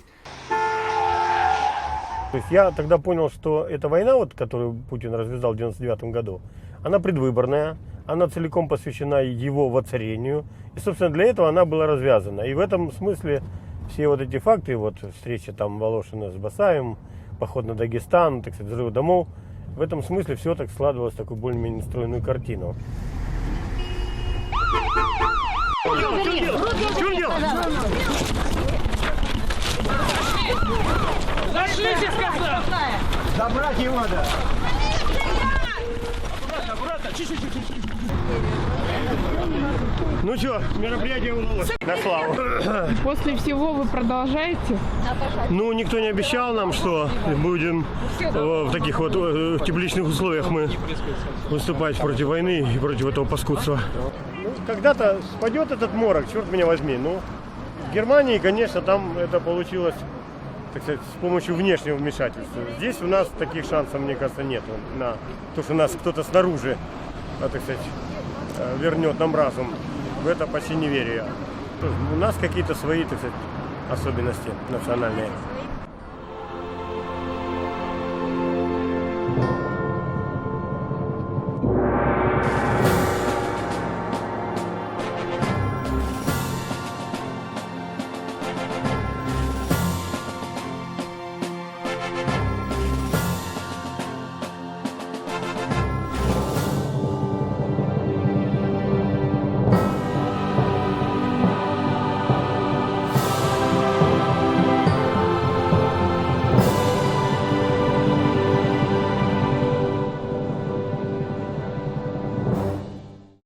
То есть я тогда понял, что эта война, вот, которую Путин развязал в 99 году, она предвыборная, она целиком посвящена его воцарению, и, собственно, для этого она была развязана. И в этом смысле все вот эти факты, вот встреча там Волошина с Басаевым, поход на Дагестан, так сказать, взрывы домов, в этом смысле все так складывалось в такую более-менее стройную картину. Зашлите, сказал! Забрать его надо! Аккуратно, чуть-чуть. Ну что, мероприятие удалось. На славу. После всего вы продолжаете? Ну, никто не обещал нам, что будем в таких вот тепличных условиях мы выступать против войны и против этого паскудства. Когда-то спадет этот морок, черт меня возьми. Ну, в Германии, конечно, там это получилось, так сказать, с помощью внешнего вмешательства. Здесь у нас таких шансов, мне кажется, нет. На то, что нас кто-то снаружи, так сказать, вернет нам разум. В это почти не верю я. У нас какие-то свои, так сказать, особенности национальные.